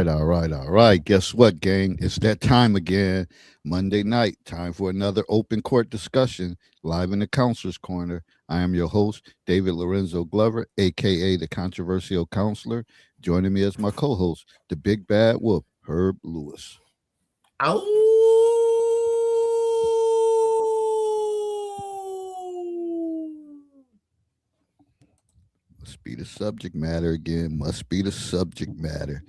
right. Guess what, gang? It's that time again. Monday night, time for another open court discussion live in the Counselor's Corner. I am your host, David Lorenzo Glover, aka the Controversial Counselor. Joining me as my co host, the Big Bad Wolf, Herb Lewis. Must be the subject matter again. Must be the subject matter.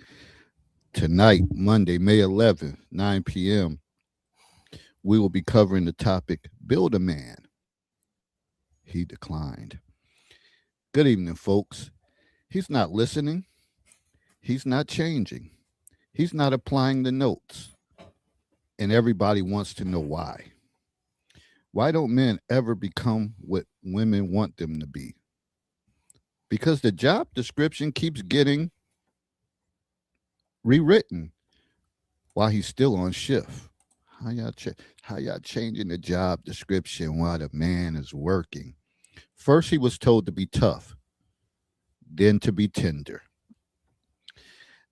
Tonight, Monday, May 11th, 9 p.m., we will be covering the topic Build a Man. He declined. Good evening, folks. He's not listening. He's not changing. He's not applying the notes. And everybody wants to know why. Why don't men ever become what women want them to be? Because the job description keeps getting rewritten while he's still on shift. How y'all changing the job description while the man is working? First, he was told to be tough, then to be tender,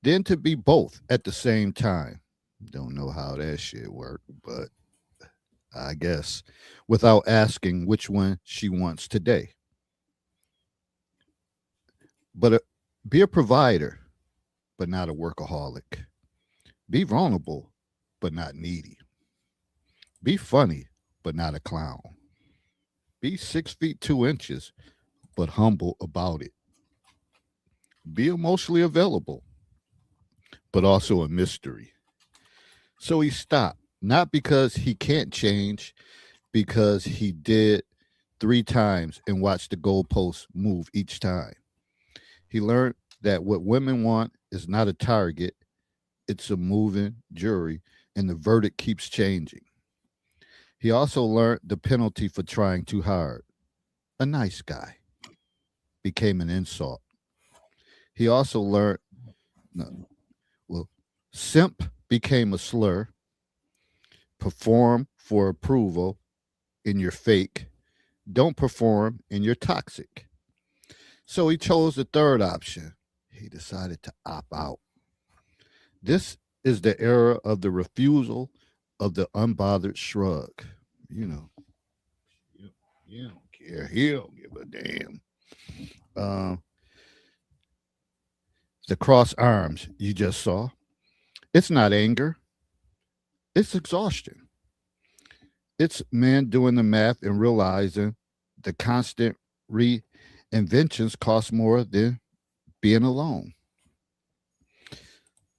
then to be both at the same time. Don't know how that shit worked, but I guess without asking which one she wants today. But be a provider, but not a workaholic. Be vulnerable, but not needy. Be funny, but not a clown. Be 6 feet 2 inches, but humble about it. Be emotionally available, but also a mystery. So he stopped, not because he can't change, because he did 3 times and watched the goalposts move each time. He learned that what women want is not a target, it's a moving jury, and the verdict keeps changing. He also learned the penalty for trying too hard. A nice guy became an insult. He also learned, no, well, simp became a slur, perform for approval in your fake, don't perform in your toxic. So he chose the third option. He decided to opt out. This is the era of the refusal of the unbothered shrug. You know, you don't care. He don't give a damn. Uh, the cross arms you just saw. It's not anger. It's exhaustion. It's men doing the math and realizing the constant reinventions cost more than being alone.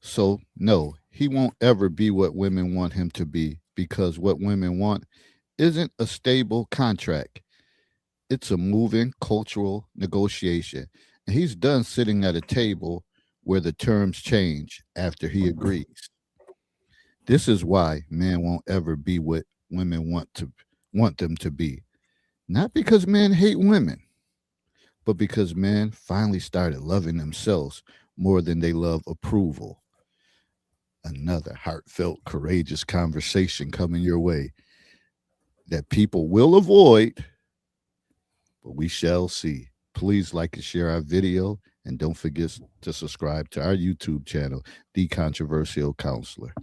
So, no, he won't ever be what women want him to be because what women want isn't a stable contract. It's a moving cultural negotiation. And he's done sitting at a table where the terms change after he agrees. This is why men won't ever be what women want them to be. Not because men hate women, but because men finally started loving themselves more than they love approval. Another heartfelt, courageous conversation coming your way that people will avoid, but we shall see. Please like and share our video, and don't forget to subscribe to our YouTube channel, The Controversial Counselor.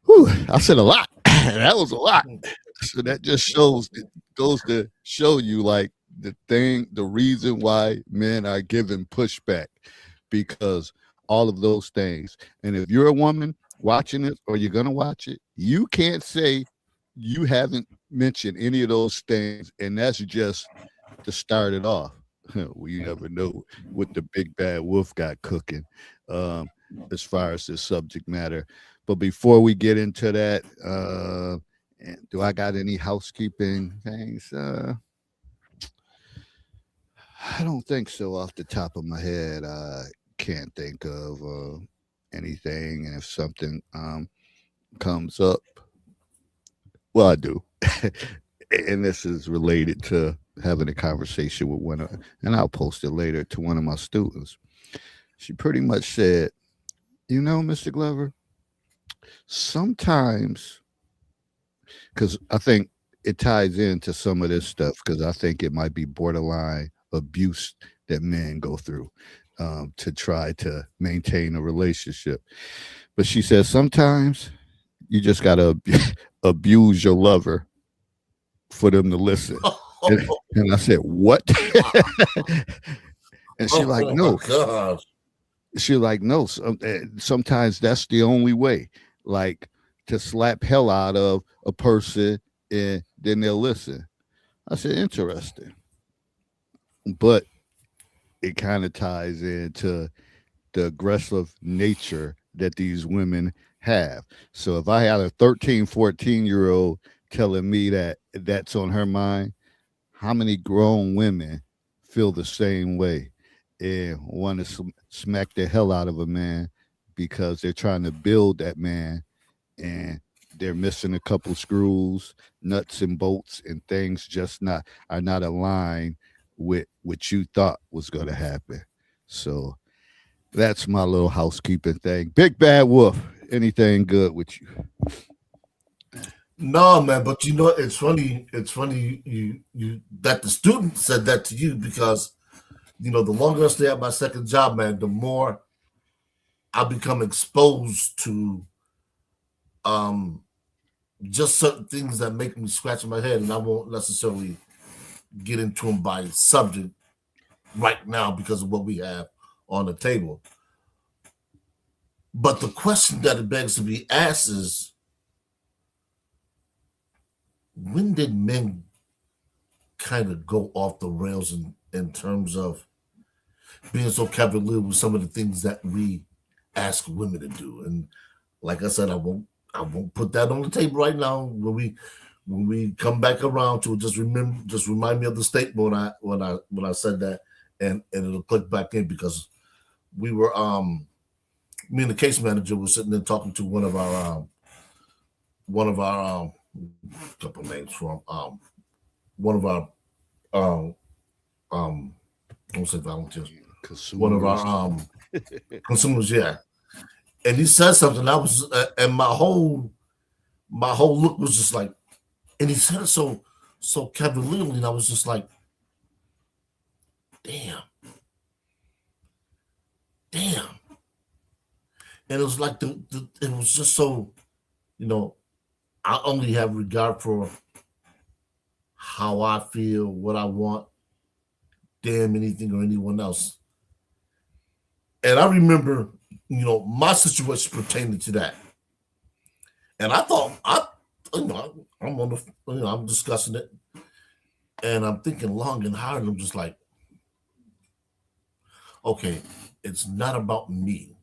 Whew, I said a lot. That was a lot. So that just goes to show you like the reason why men are giving pushback because all of those things. And if you're a woman watching it or you're gonna watch it, you can't say you haven't mentioned any of those things, and that's just to start it off. We never know what the big bad wolf got cooking um, as far as the subject matter. But before we get into that, do I got any housekeeping things? I don't think so off the top of my head. I can't think of anything. And if something comes up, well, I do. And this is related to having a conversation with and I'll post it later to one of my students. She pretty much said, Mr. Glover, sometimes, because I think it ties into some of this stuff, because I think it might be borderline abuse that men go through. to try to maintain a relationship. But she says sometimes you just gotta abuse your lover for them to listen. And I said, "What?" And she like, Oh my "No." gosh. She like, "No. Sometimes that's the only way. Like to slap hell out of a person, and then they'll listen." I said, "Interesting," but it kind of ties into the aggressive nature that these women have. So if I had a 13, 14-year old telling me that that's on her mind, how many grown women feel the same way and want to smack the hell out of a man because they're trying to build that man and they're missing a couple screws, nuts and bolts, and things just not are not aligned with what you thought was going to happen. So that's my little housekeeping thing. Big Bad Wolf, anything good with you? No, man, but you know it's funny. It's funny you that the student said that to you because the longer I stay at my second job, man, the more I become exposed to um just certain things that make me scratch my head, and I won't necessarily get into them by subject right now because of what we have on the table. But the question that it begs to be asked is, when did men kind of go off the rails in terms of being so cavalier with some of the things that we ask women to do? And like I said, I won't put that on the table right now. When we come back around to it, just remind me of the statement when I said that, and it'll click back in because we were me and the case manager was sitting there talking to one of our couple names from one of our um um I won't say volunteers, one of our Consumers. consumers, yeah. And he said something. I was and my whole look was just like, and he said it so cavalierly, and I was just like, damn, damn. And it was like it was just so, you know, I only have regard for how I feel, what I want, damn anything or anyone else. And I remember, my situation pertaining to that. And I thought I'm on the, I'm discussing it, and I'm thinking long and hard, and I'm just like, okay, it's not about me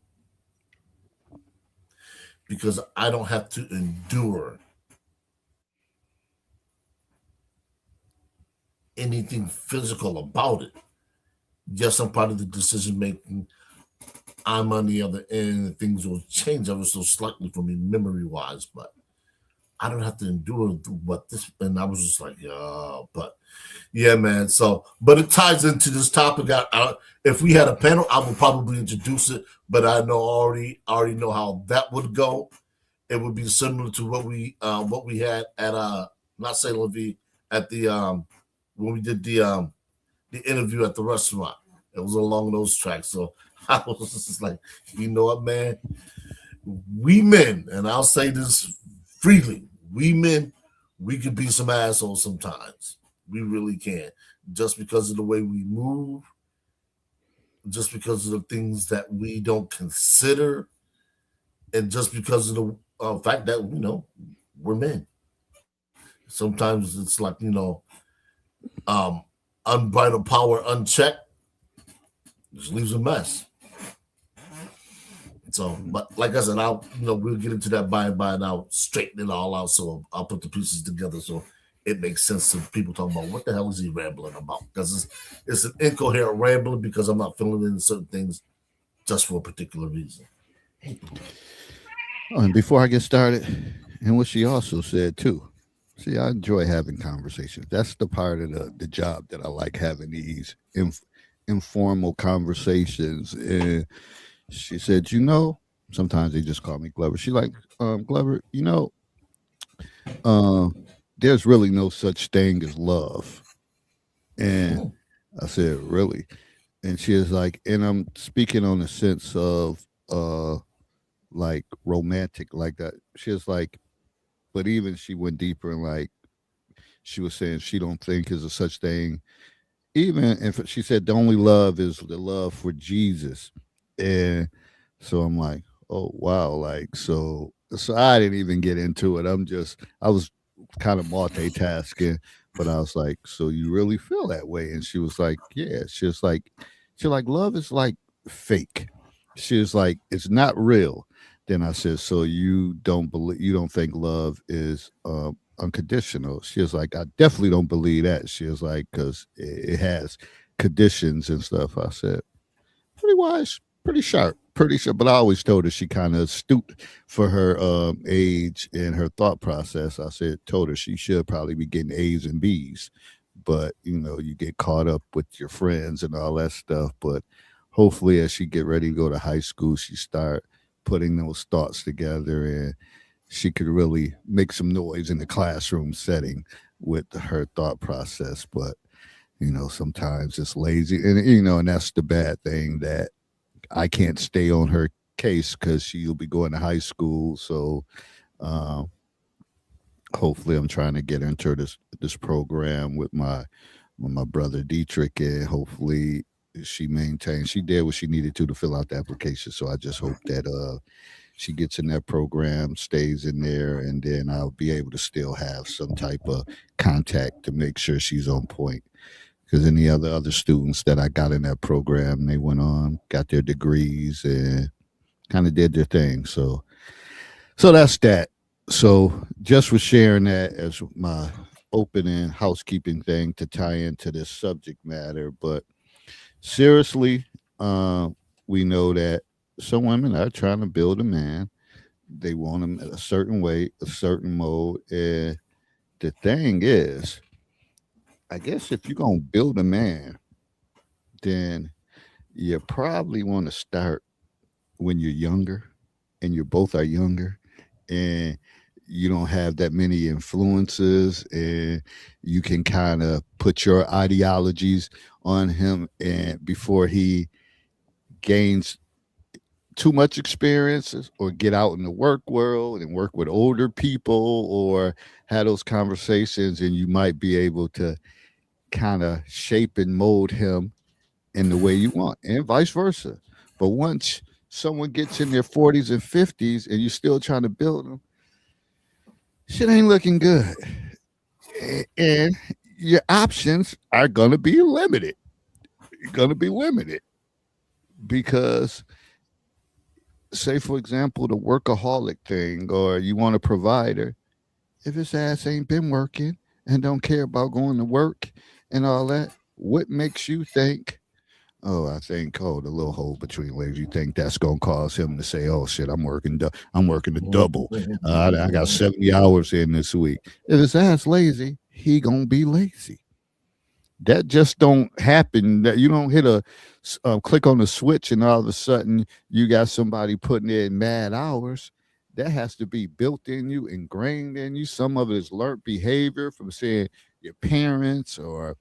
because I don't have to endure anything physical about it. Yes, I'm part of the decision making. I'm on the other end, and things will change ever so slightly for me memory wise, but I don't have to endure what this. And I was just like, yeah, but yeah, man. So, but it ties into this topic. If we had a panel, I would probably introduce it, but I know already know how that would go. It would be similar to what we had at not Saint Levy, at the when we did the interview at the restaurant. It was along those tracks. So I was just like, you know what, man? We men, and I'll say this freely, we men, we could be some assholes sometimes. We really can. Just because of the way we move, just because of the things that we don't consider, and just because of the fact that, we're men. Sometimes it's like, um, unbridled power unchecked just leaves a mess. So, but like I said, we'll get into that by and by, and I'll straighten it all out. So I'll put the pieces together so it makes sense to people talking about what the hell is he rambling about? Because it's an incoherent rambling because I'm not filling in certain things just for a particular reason. Oh, and before I get started, and what she also said too. See, I enjoy having conversations. That's the part of the job that I like, having these informal conversations. And she said, sometimes they just call me Glover. She like, Glover, uh, there's really no such thing as love. And Mm. I said, really? And she is like, and I'm speaking on the sense of like romantic like that. She was like, but even she went deeper and like she was saying she don't think is a such thing. Even if she said the only love is the love for Jesus. And so I'm like, oh wow, like so I didn't even get into it. I was kind of multitasking, but I was like, so you really feel that way? And she was like, yeah. She like love is like fake. She was like, it's not real. Then I said, so you don't think love is unconditional? She was like, I definitely don't believe that. She was like, because it has conditions and stuff. I said, pretty wise, pretty sharp, pretty sharp. But I always told her she kind of astute for her age and her thought process. I told her she should probably be getting A's and B's, but you get caught up with your friends and all that stuff. But hopefully, as she get ready to go to high school, she start putting those thoughts together and she could really make some noise in the classroom setting with her thought process. But sometimes it's lazy, and that's the bad thing that I can't stay on her case because she'll be going to high school. So uh, hopefully, I'm trying to get into this program with my brother Dietrich, and hopefully she maintains. She did what she needed to fill out the application. So I just hope that she gets in that program, stays in there, and then I'll be able to still have some type of contact to make sure she's on point. Because any other students that I got in that program, they went on, got their degrees, and kind of did their thing. So that's that. So just for sharing that as my opening housekeeping thing to tie into this subject matter. But seriously, uh, we know that some women are trying to build a man. They want him a certain way, a certain mode. And the thing is, I guess if you're gonna build a man, then you probably want to start when you're younger and you both are younger and you don't have that many influences and you can kind of put your ideologies on him and before he gains too much experiences or get out in the work world and work with older people or have those conversations and you might be able to kind of shape and mold him in the way you want, and vice versa. But once someone gets in their 40s and 50s and you're still trying to build them, shit ain't looking good. And your options are going to be limited. You're going to be limited because, say, for example, the workaholic thing, or you want a provider, if his ass ain't been working and don't care about going to work and all that, what makes you think, oh, I think, oh, the little hole between legs. You think that's gonna cause him to say, "Oh shit, I'm working the double. I got 70 hours in this week." If his ass lazy, he gonna be lazy. That just don't happen. That you don't hit click on the switch and all of a sudden you got somebody putting in mad hours. That has to be built in you, ingrained in you. Some of it is learned behavior from saying your parents or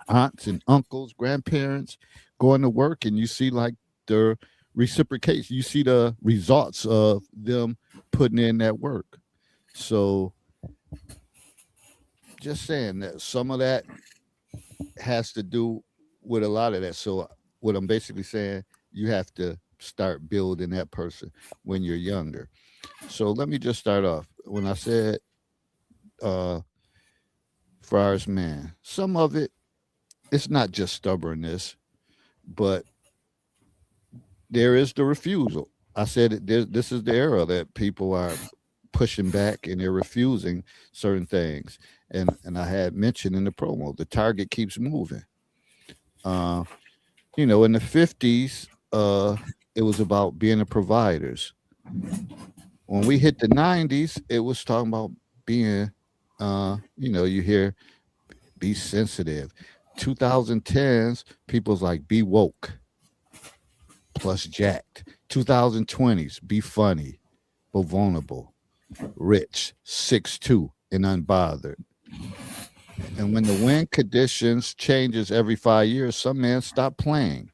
aunts and uncles, grandparents going to work, and you see like the reciprocation. You see the results of them putting in that work. So just saying that some of that has to do with a lot of that. So what I'm basically saying, you have to start building that person when you're younger. So let me just start off. When I said uh Friars man, some of it, it's not just stubbornness, but there is the refusal. I said this is the era that people are pushing back and they're refusing certain things. And I had mentioned in the promo, the target keeps moving. Uh, in the 50s, it was about being the providers. When we hit the 90s, it was talking about being, you hear be sensitive. 2010s, people's like be woke plus jacked. 2020s, be funny, but vulnerable, rich, 6'2", and unbothered. And when the wind conditions changes every 5 years, some men stop playing.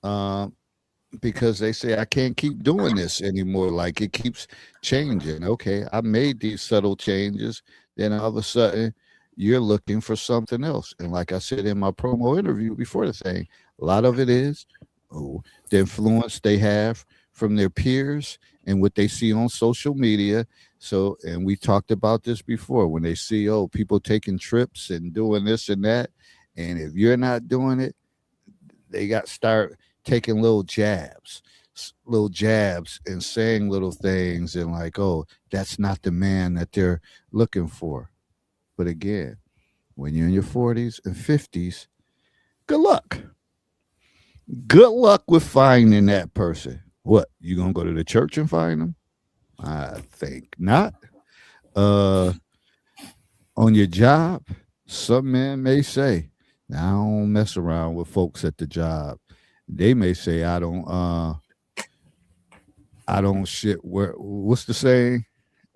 Um, because they say I can't keep doing this anymore. Like it keeps changing. Okay, I made these subtle changes. Then all of a sudden, you're looking for something else. And like I said in my promo interview before the thing, a lot of it is the influence they have from their peers and what they see on social media. So, and we talked about this before when they see, people taking trips and doing this and that. And if you're not doing it, they got start taking little jabs and saying little things and like, oh, that's not the man that they're looking for. But again, when you're in your 40s and 50s, good luck. Good luck with finding that person. What, you gonna go to the church and find them? I think not. Uh on your job, some men may say, "Now, I don't mess around with folks at the job." They may say, I don't shit where what's the saying?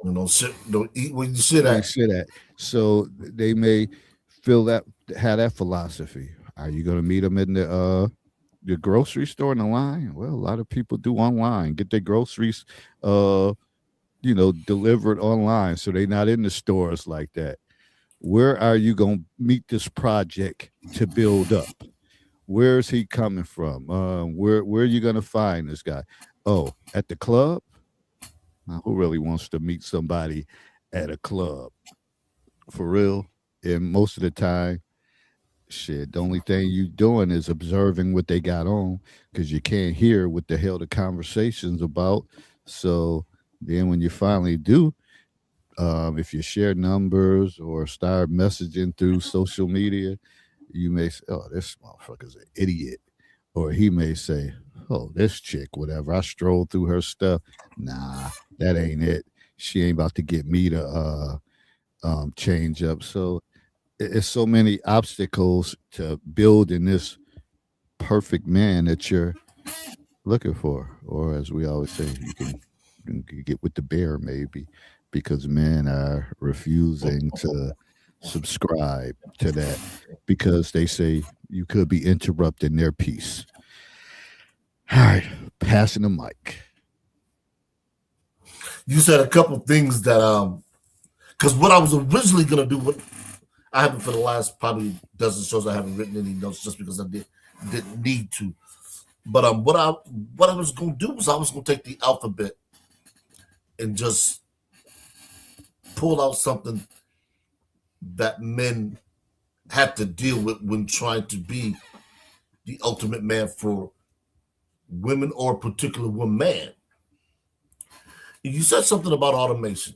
Don't eat where you sit Where you at. sit at. So they may feel that have that philosophy. Are you gonna meet them in the grocery store in the line? Well, a lot of people do online, get their groceries uh, delivered online. So they're not in the stores like that. Where are you gonna meet this project to build up? Where is he coming from? Where are you gonna find this guy? Oh, at the club? Now, who really wants to meet somebody at a club for real? And most of the time, shit, the only thing you doing is observing what they got on because you can't hear what the hell the conversation's about. So then, when you finally do, if you share numbers or start messaging through social media, you may say, "Oh, this motherfucker's an idiot," or he may say, "Oh, this chick, whatever. I strolled through her stuff. Nah, that ain't it. She ain't about to get me to change up." So it's so many obstacles to building this perfect man that you're looking for, or as we always say, you can get with the bear maybe, because men are refusing to subscribe to that because they say you could be interrupting their peace. All right, passing the mic. You said a couple things that because what I was originally gonna do, what I haven't for the last probably dozen shows, I haven't written any notes just because I didn't need to. But what I was gonna do was I was gonna take the alphabet and just pull out something that men have to deal with when trying to be the ultimate man for women or a particular woman. You said something about automation,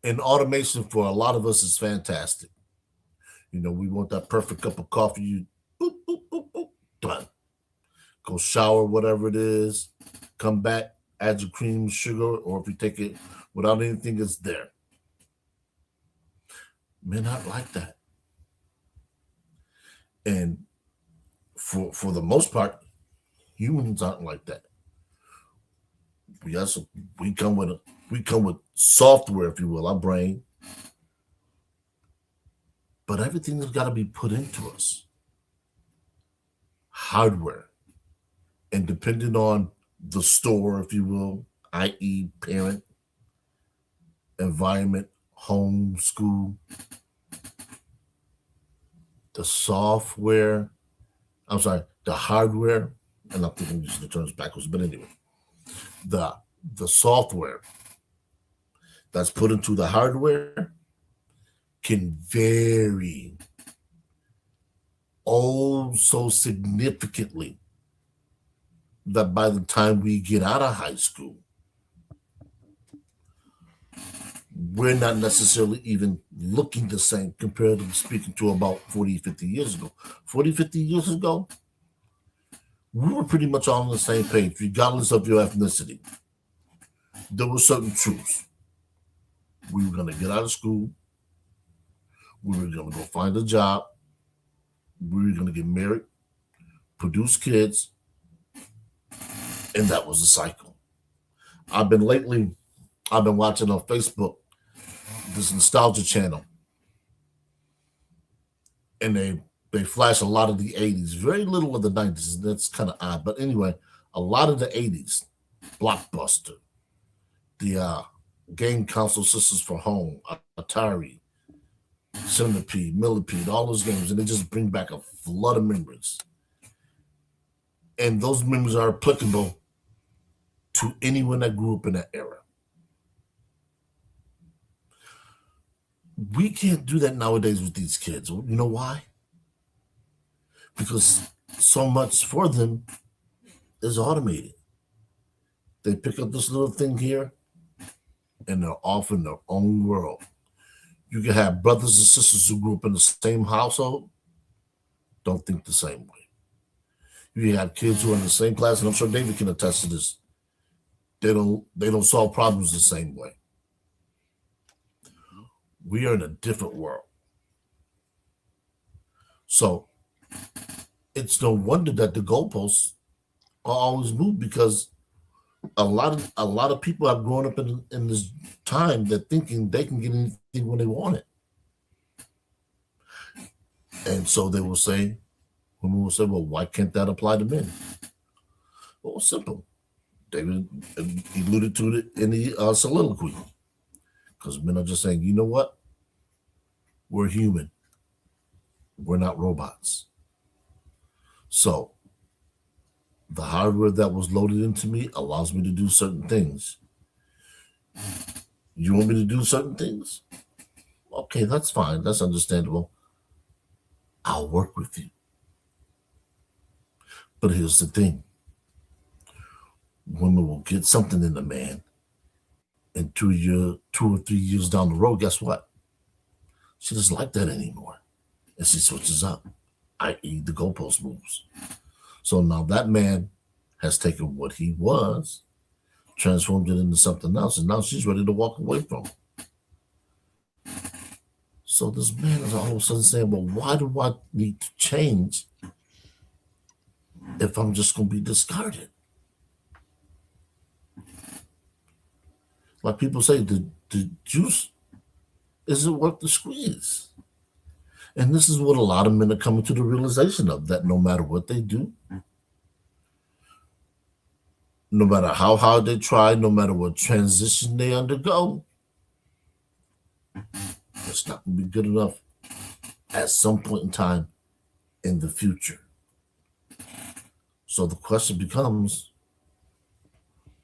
and automation for a lot of us is fantastic. We want that perfect cup of coffee. You boop, boop, boop, boop, done. Go shower, whatever it is. Come back, add your cream, sugar, or if you take it without anything, it's there. Men not like that, and for the most part, humans aren't like that. We also we come with software, if you will, our brain, but everything has got to be put into us. Hardware, and depending on the store, if you will, i.e., parent, environment, home, school, the software. I'm sorry, the hardware, and I'm thinking just the terms backwards, but anyway, the the software that's put into the hardware can vary oh so significantly that by the time we get out of high school, we're not necessarily even looking the same compared to speaking to about 40, 50 years ago. 40, 50 years ago, we were pretty much all on the same page, regardless of your ethnicity. There were certain truths. We were going to get out of school. We were going to go find a job. We were going to get married, produce kids, and that was the cycle. I've been watching on Facebook this nostalgia channel, and they They flash a lot of the 80s, very little of the 90s. That's kind of odd. But anyway, a lot of the 80s, Blockbuster, the game console systems for home, Atari, Centipede, Millipede, all those games, and they just bring back a flood of memories. And those memories are applicable to anyone that grew up in that era. We can't do that nowadays with these kids. You know why? Because so much for them is automated. They pick up this little thing here and they're off in their own world. You can have brothers and sisters who grew up in the same household, don't think the same way. You can have kids who are in the same class, and I'm sure David can attest to this. They don't solve problems the same way. We are in a different world. So it's no wonder that the goalposts are always moved, because a lot of people have grown up in this time that thinking they can get anything when they want it. And so women will say, well, why can't that apply to men? Well, it's simple. David alluded to it in the soliloquy. Because men are just saying, you know what? We're human. We're not robots. So the hardware that was loaded into me allows me to do certain things. You want me to do certain things? Okay, that's fine. That's understandable. I'll work with you. But here's the thing. Women will get something in a man, and 2 or 3 years down the road, guess what? She doesn't like that anymore. And she switches up, i.e. the goalpost moves. So now that man has taken what he was, transformed it into something else, and now she's ready to walk away from it. So this man is all of a sudden saying, well, why do I need to change if I'm just going to be discarded? Like people say, the juice isn't worth the squeeze. And this is what a lot of men are coming to the realization of, that no matter what they do, no matter how hard they try, no matter what transition they undergo, it's not going to be good enough at some point in time in the future. So the question becomes,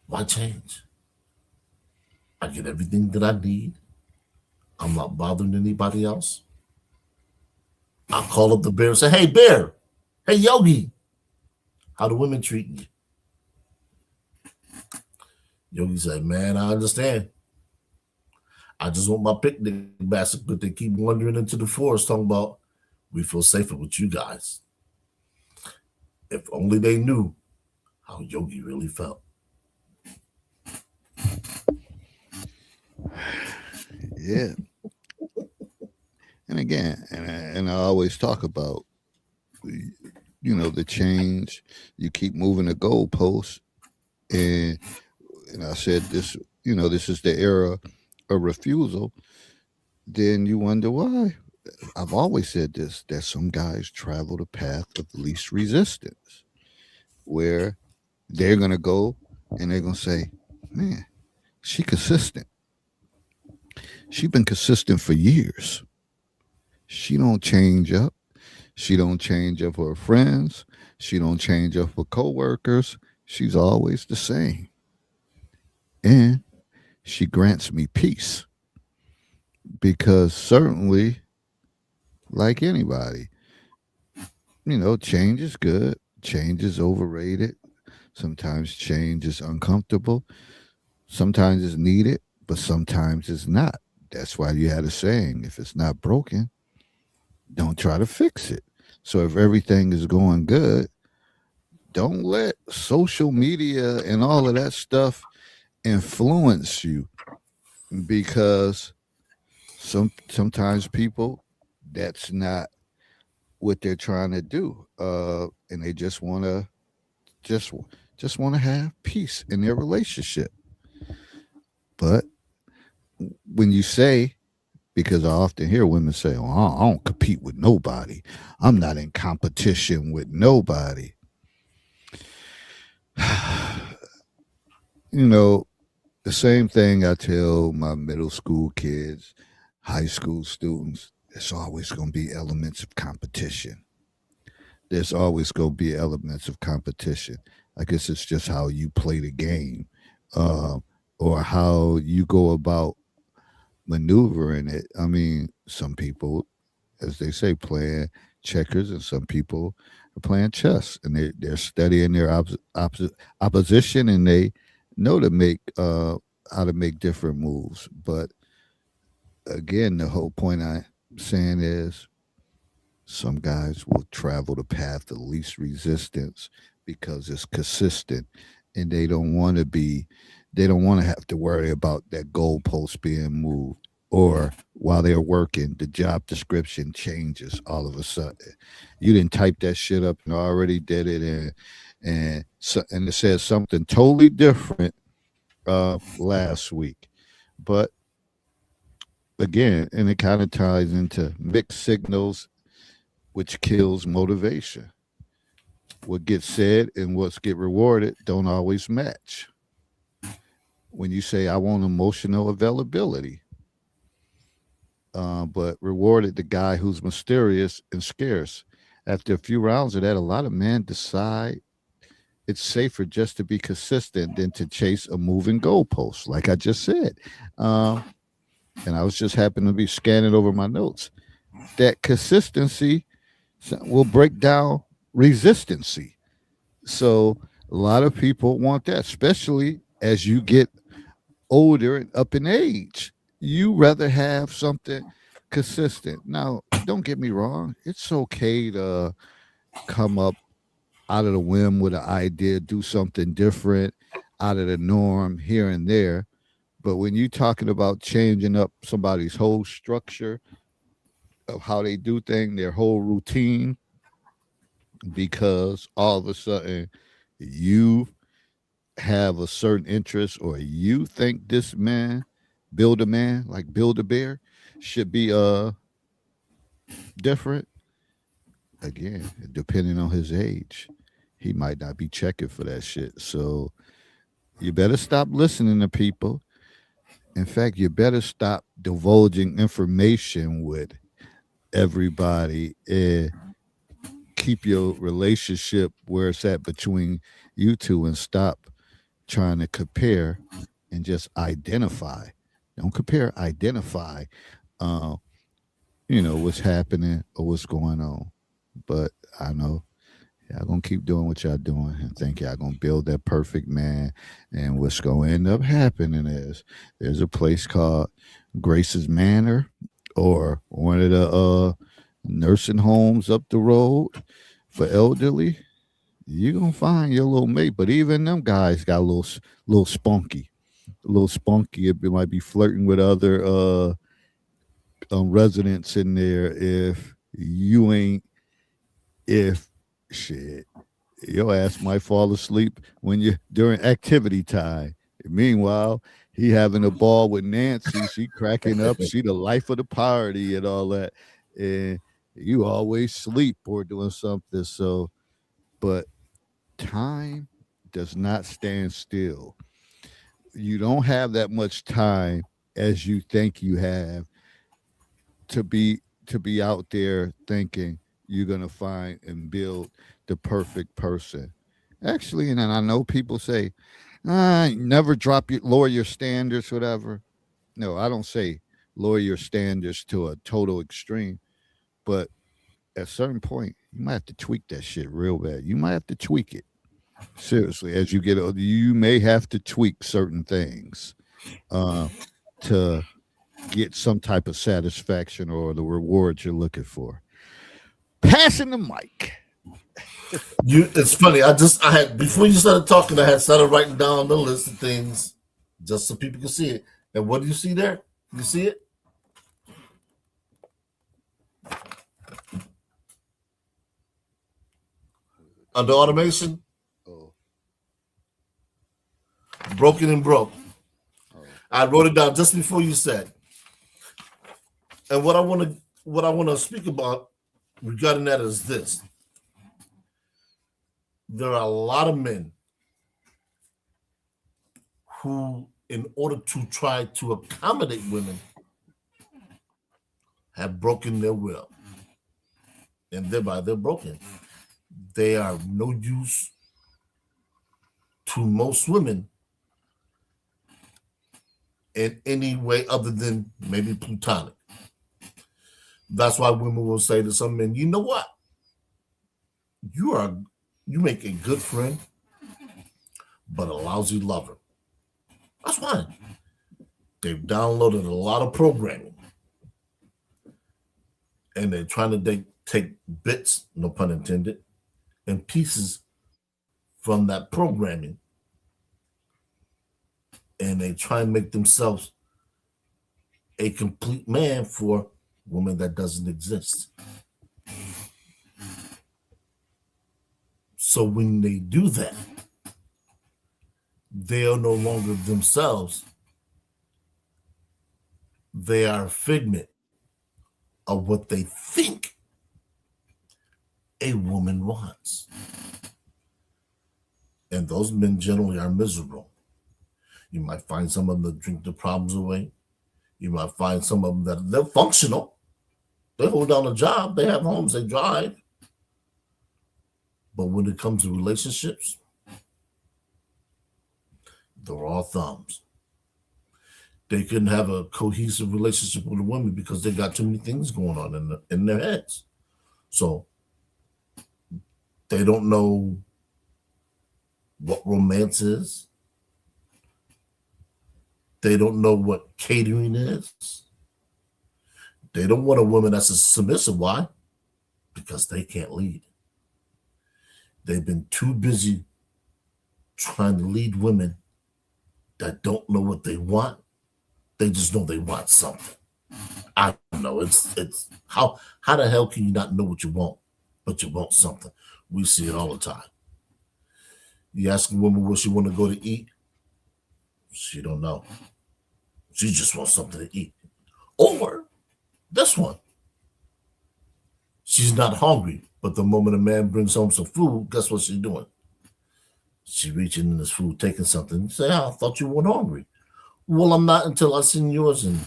why change? I get everything that I need. I'm not bothering anybody else. I'll call up the bear and say, hey, bear, hey, Yogi, how do women treat you? Yogi said, man, I understand. I just want my picnic basket, but they keep wandering into the forest talking about, we feel safer with you guys. If only they knew how Yogi really felt. Yeah. And again, and I always talk about, the change. You keep moving the goalposts, and I said this, this is the era of refusal. Then you wonder why. I've always said this, that some guys travel the path of least resistance, where they're gonna go and they're gonna say, man, she consistent. She been consistent for years. She don't change up. She don't change up her friends. She don't change up her coworkers. She's always the same. And she grants me peace. Because certainly, like anybody, change is good. Change is overrated. Sometimes change is uncomfortable. Sometimes it's needed, but sometimes it's not. That's why you had a saying, if it's not broken, don't try to fix it. So if everything is going good, don't let social media and all of that stuff influence you, because sometimes people, that's not what they're trying to do, and they just want to just want to have peace in their relationship. But when you say because I often hear women say, "Oh, I don't compete with nobody. I'm not in competition with nobody." You know, the same thing I tell my middle school kids, high school students. There's always going to be elements of competition. There's always going to be elements of competition. I guess it's just how you play the game, uh, or how you go about maneuvering it. I mean, some people, as they say, playing checkers, and some people are playing chess, and they're studying their opposition, and they know to make how to make different moves. But again, the whole point I'm saying is some guys will travel the path of least resistance because it's consistent, and they don't want to have to worry about that goalpost being moved, or while they're working the job description changes all of a sudden. You didn't type that shit up and already did it, and it says something totally different last week. But again, and it kind of ties into mixed signals, which kills motivation. What gets said and what's get rewarded don't always match. When you say I want emotional availability, but rewarded the guy who's mysterious and scarce. After a few rounds of that, a lot of men decide it's safer just to be consistent than to chase a moving goalpost, like I just said. Um, and I was just happening to be scanning over my notes. That consistency will break down resistancy. So a lot of people want that, especially as you get older and up in age. You rather have something consistent. Now, don't get me wrong. It's okay to come up out of the whim with an idea, do something different out of the norm here and there. But when you're talking about changing up somebody's whole structure of how they do things, their whole routine, because all of a sudden you have a certain interest, or you think this man, build a man, like build a bear, should be different. Again, depending on his age, he might not be checking for that shit. So you better stop listening to people. In fact, you better stop divulging information with everybody, and keep your relationship where it's at between you two, and stop trying to compare and just identify. Don't compare, identify. Uh, what's happening or what's going on. But I know y'all gonna keep doing what y'all doing and think y'all gonna build that perfect man. And what's gonna end up happening is there's a place called Grace's Manor, or one of the nursing homes up the road for elderly. You're gonna find your little mate. But even them guys got little spunky. A little spunky. It might be flirting with other residents in there. You ain't if shit, your ass might fall asleep when you during activity time. Meanwhile, he having a ball with Nancy. She cracking up. She the life of the party and all that. And you always sleep or doing something. So, but time does not stand still. You don't have that much time as you think you have to be out there thinking you're gonna find and build the perfect person. Actually, and I know people say, never lower your standards, whatever. No, I don't say lower your standards to a total extreme, but at a certain point, you might have to tweak that shit real bad. You might have to tweak it. Seriously, as you get older, you may have to tweak certain things uh, to get some type of satisfaction or the reward you're looking for. Passing the mic. It's funny. I had before you started talking, I had started writing down the list of things just so people can see it. And what do you see there? You see it? Under automation, Oh, broken and broke. oh, I wrote it down just before you said. And what I want to speak about regarding that is this: there are a lot of men who, in order to try to accommodate women, have broken their will, and thereby they're broken. They are no use to most women in any way other than maybe plutonic. That's why women will say to some men, "You know what? You are you make a good friend, but a lousy lover." That's fine. They've downloaded a lot of programming, and they're trying to take bits, no pun intended, and pieces from that programming, and they try and make themselves a complete man for woman that doesn't exist. So when they do that, they are no longer themselves. They are a figment of what they think a woman wants. And those men generally are miserable. You might find some of them that drink their problems away. You might find some of them that they're functional. They hold down a job, they have homes, they drive. But when it comes to relationships, they're all thumbs. They couldn't have a cohesive relationship with a woman because they got too many things going on in their heads. So they don't know what romance is. They don't know what catering is. They don't want a woman that's a submissive. Why? Because they can't lead. They've been too busy trying to lead women that don't know what they want. They just know they want something. I don't know. It's how the hell can you not know what you want, but you want something? We see it all the time. You ask a woman where she want to go to eat, she don't know. She just wants something to eat. Or this one, she's not hungry, but the moment a man brings home some food, guess what she's doing? She reaching in this food, taking something. You say, "Oh, I thought you weren't hungry." Well, I'm not until I seen yours, and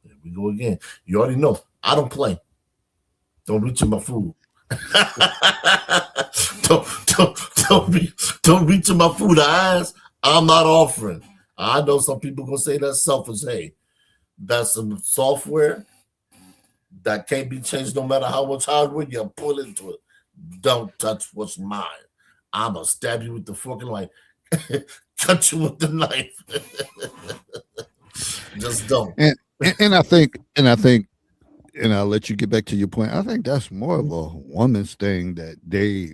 there we go again. You already know I don't play. Don't reach in my food. don't, don't reach in my food. Eyes, I'm not offering. I know some people gonna say that's selfish. Hey, that's some software that can't be changed no matter how much hardware you pull into it. Don't touch what's mine. I'm gonna stab you with the fork and like cut you with the knife. Just don't. And I think, and I'll let you get back to your point. I think that's more of a woman's thing that they,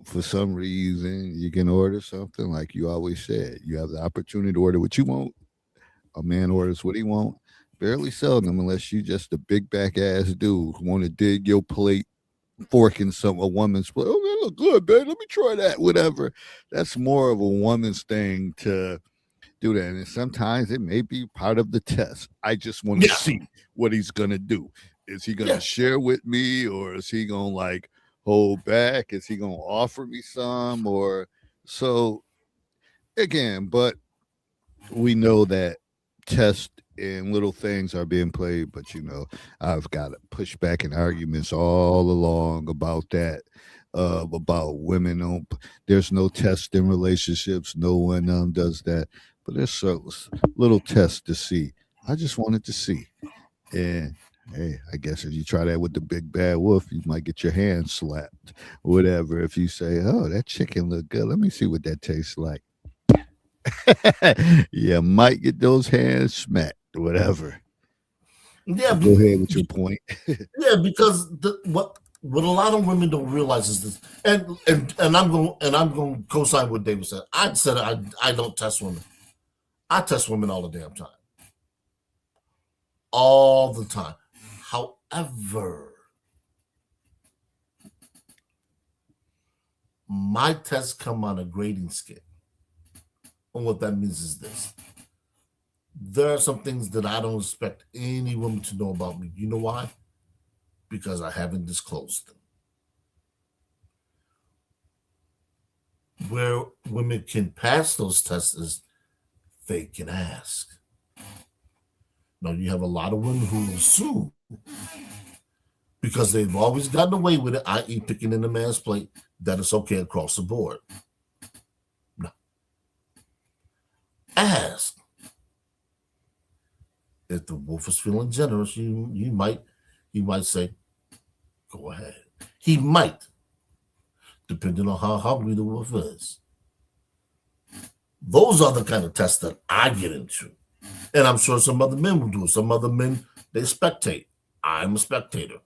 for some reason, you can order something like you always said. You have the opportunity to order what you want. A man orders what he want. Barely seldom, unless you just a big back ass dude who want to dig your plate, fork in a woman's plate. Oh, that look good, babe. Let me try that. Whatever. That's more of a woman's thing to do that. And sometimes it may be part of the test. I just want to Yeah, see what he's gonna do. Is he gonna yeah, share with me, or is he gonna like hold back? Is he gonna offer me some? Or so again, but we know that tests and little things are being played, but I've got pushback and arguments all along about that. About women on, there's no test in relationships. No one does that, but there's so little tests to see. I just wanted to see, and hey, I guess if you try that with the big bad wolf, you might get your hand slapped. Whatever. If you say, "Oh, that chicken look good. Let me see what that tastes like." You might get those hands smacked, whatever. yeah. Go ahead with your point. Yeah, because what a lot of women don't realize is this, and I'm going to co-sign what David said. I said I don't test women. I test women all the damn time, all the time. However, my tests come on a grading scale, and what that means is this: There are some things that I don't expect any woman to know about me. You know why? Because I haven't disclosed them. Where women can pass those tests is they can ask. Now, you have a lot of women who assume because they've always gotten away with it, i.e., picking in the man's plate, that it's okay across the board. No. Ask. If the wolf is feeling generous, he might say, go ahead. He might, depending on how hungry the wolf is. Those are the kind of tests that I get into. And I'm sure some other men will do it. Some other men, they spectate. I'm a spectator.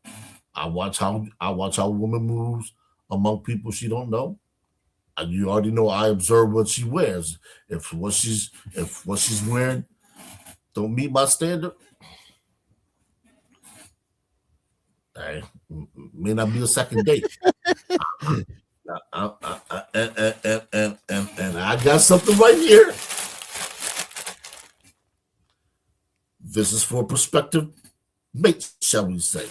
I watch how a woman moves among people she don't know. And you already know I observe what she wears. If what she's wearing don't meet my standard, hey, may not be a second date. And I got something right here. This is for prospective mates, shall we say.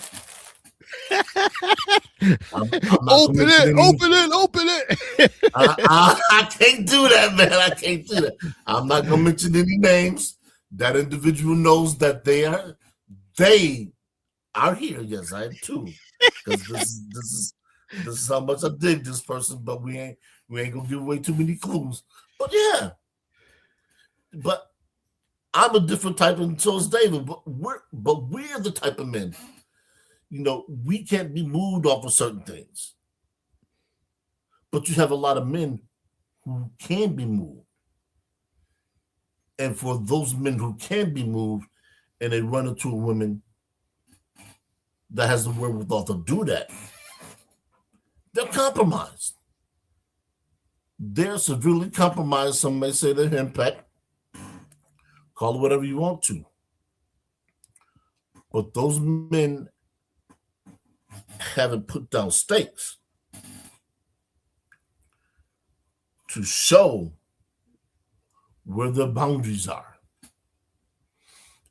Open it. I can't do that, man. I can't do that. I'm not gonna mention any names. That individual knows that they are here. Yes, I am too. Because this is how much I dig this person, but we ain't gonna give away too many clues. But yeah. But I'm a different type, and so is David. But we're the type of men. You know, we can't be moved off of certain things. But you have a lot of men who can be moved. And for those men who can be moved and they run into a woman that has the wherewithal to do that, they're compromised. They're severely compromised. Some may say they're henpecked. Call it whatever you want to. But those men haven't put down stakes to show where the boundaries are.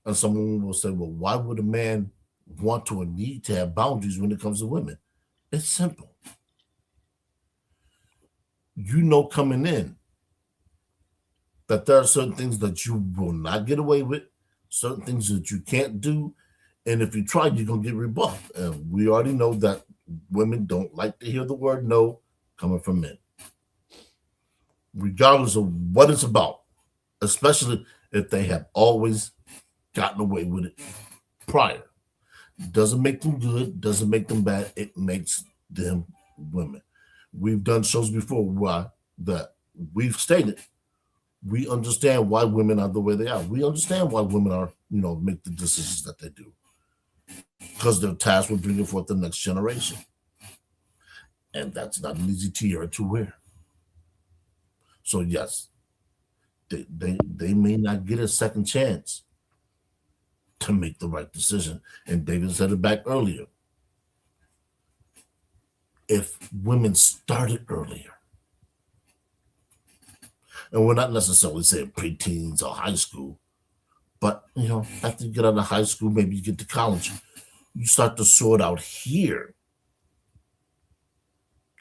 And someone will say, well, why would a man want to or need to have boundaries when it comes to women? It's simple. You know coming in that there are certain things that you will not get away with, certain things that you can't do, and if you try, you're going to get rebuffed. And we already know that women don't like to hear the word no coming from men, regardless of what it's about, especially if they have always gotten away with it prior. Doesn't make them good, doesn't make them bad, it makes them women. We've done shows before where that we've stated we understand why women are the way they are. We understand why women are, make the decisions that they do. Because they're tasked with bringing forth the next generation. And that's not an easy tiara to wear. So yes, they may not get a second chance to make the right decision. And David said it back earlier. If women started earlier, and we're not necessarily saying preteens or high school, but after you get out of high school, maybe you get to college, you start to sort out here,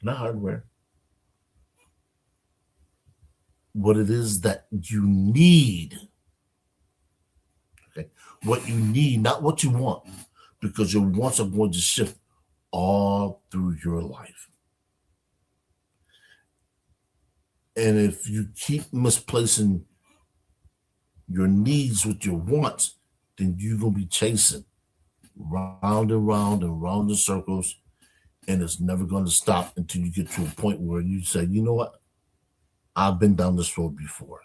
not hardware, what it is that you need. Okay, what you need, not what you want, because your wants are going to shift all through your life. And if you keep misplacing your needs with your wants, then you're going to be chasing round and round and round in circles, and it's never going to stop until you get to a point where you say, you know what? I've been down this road before.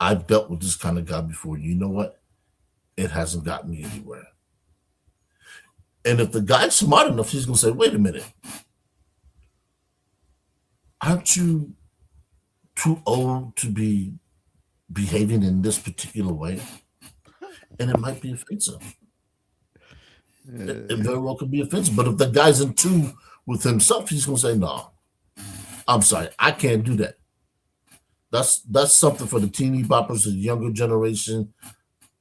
I've dealt with this kind of guy before. You know what? It hasn't gotten me anywhere. And if the guy's smart enough, he's going to say, wait a minute. Aren't you too old to be behaving in this particular way? And it might be offensive. It very well could be offensive. But if the guy's in tune with himself, he's going to say, no, I'm sorry, I can't do that. That's something for the teeny boppers, the younger generation.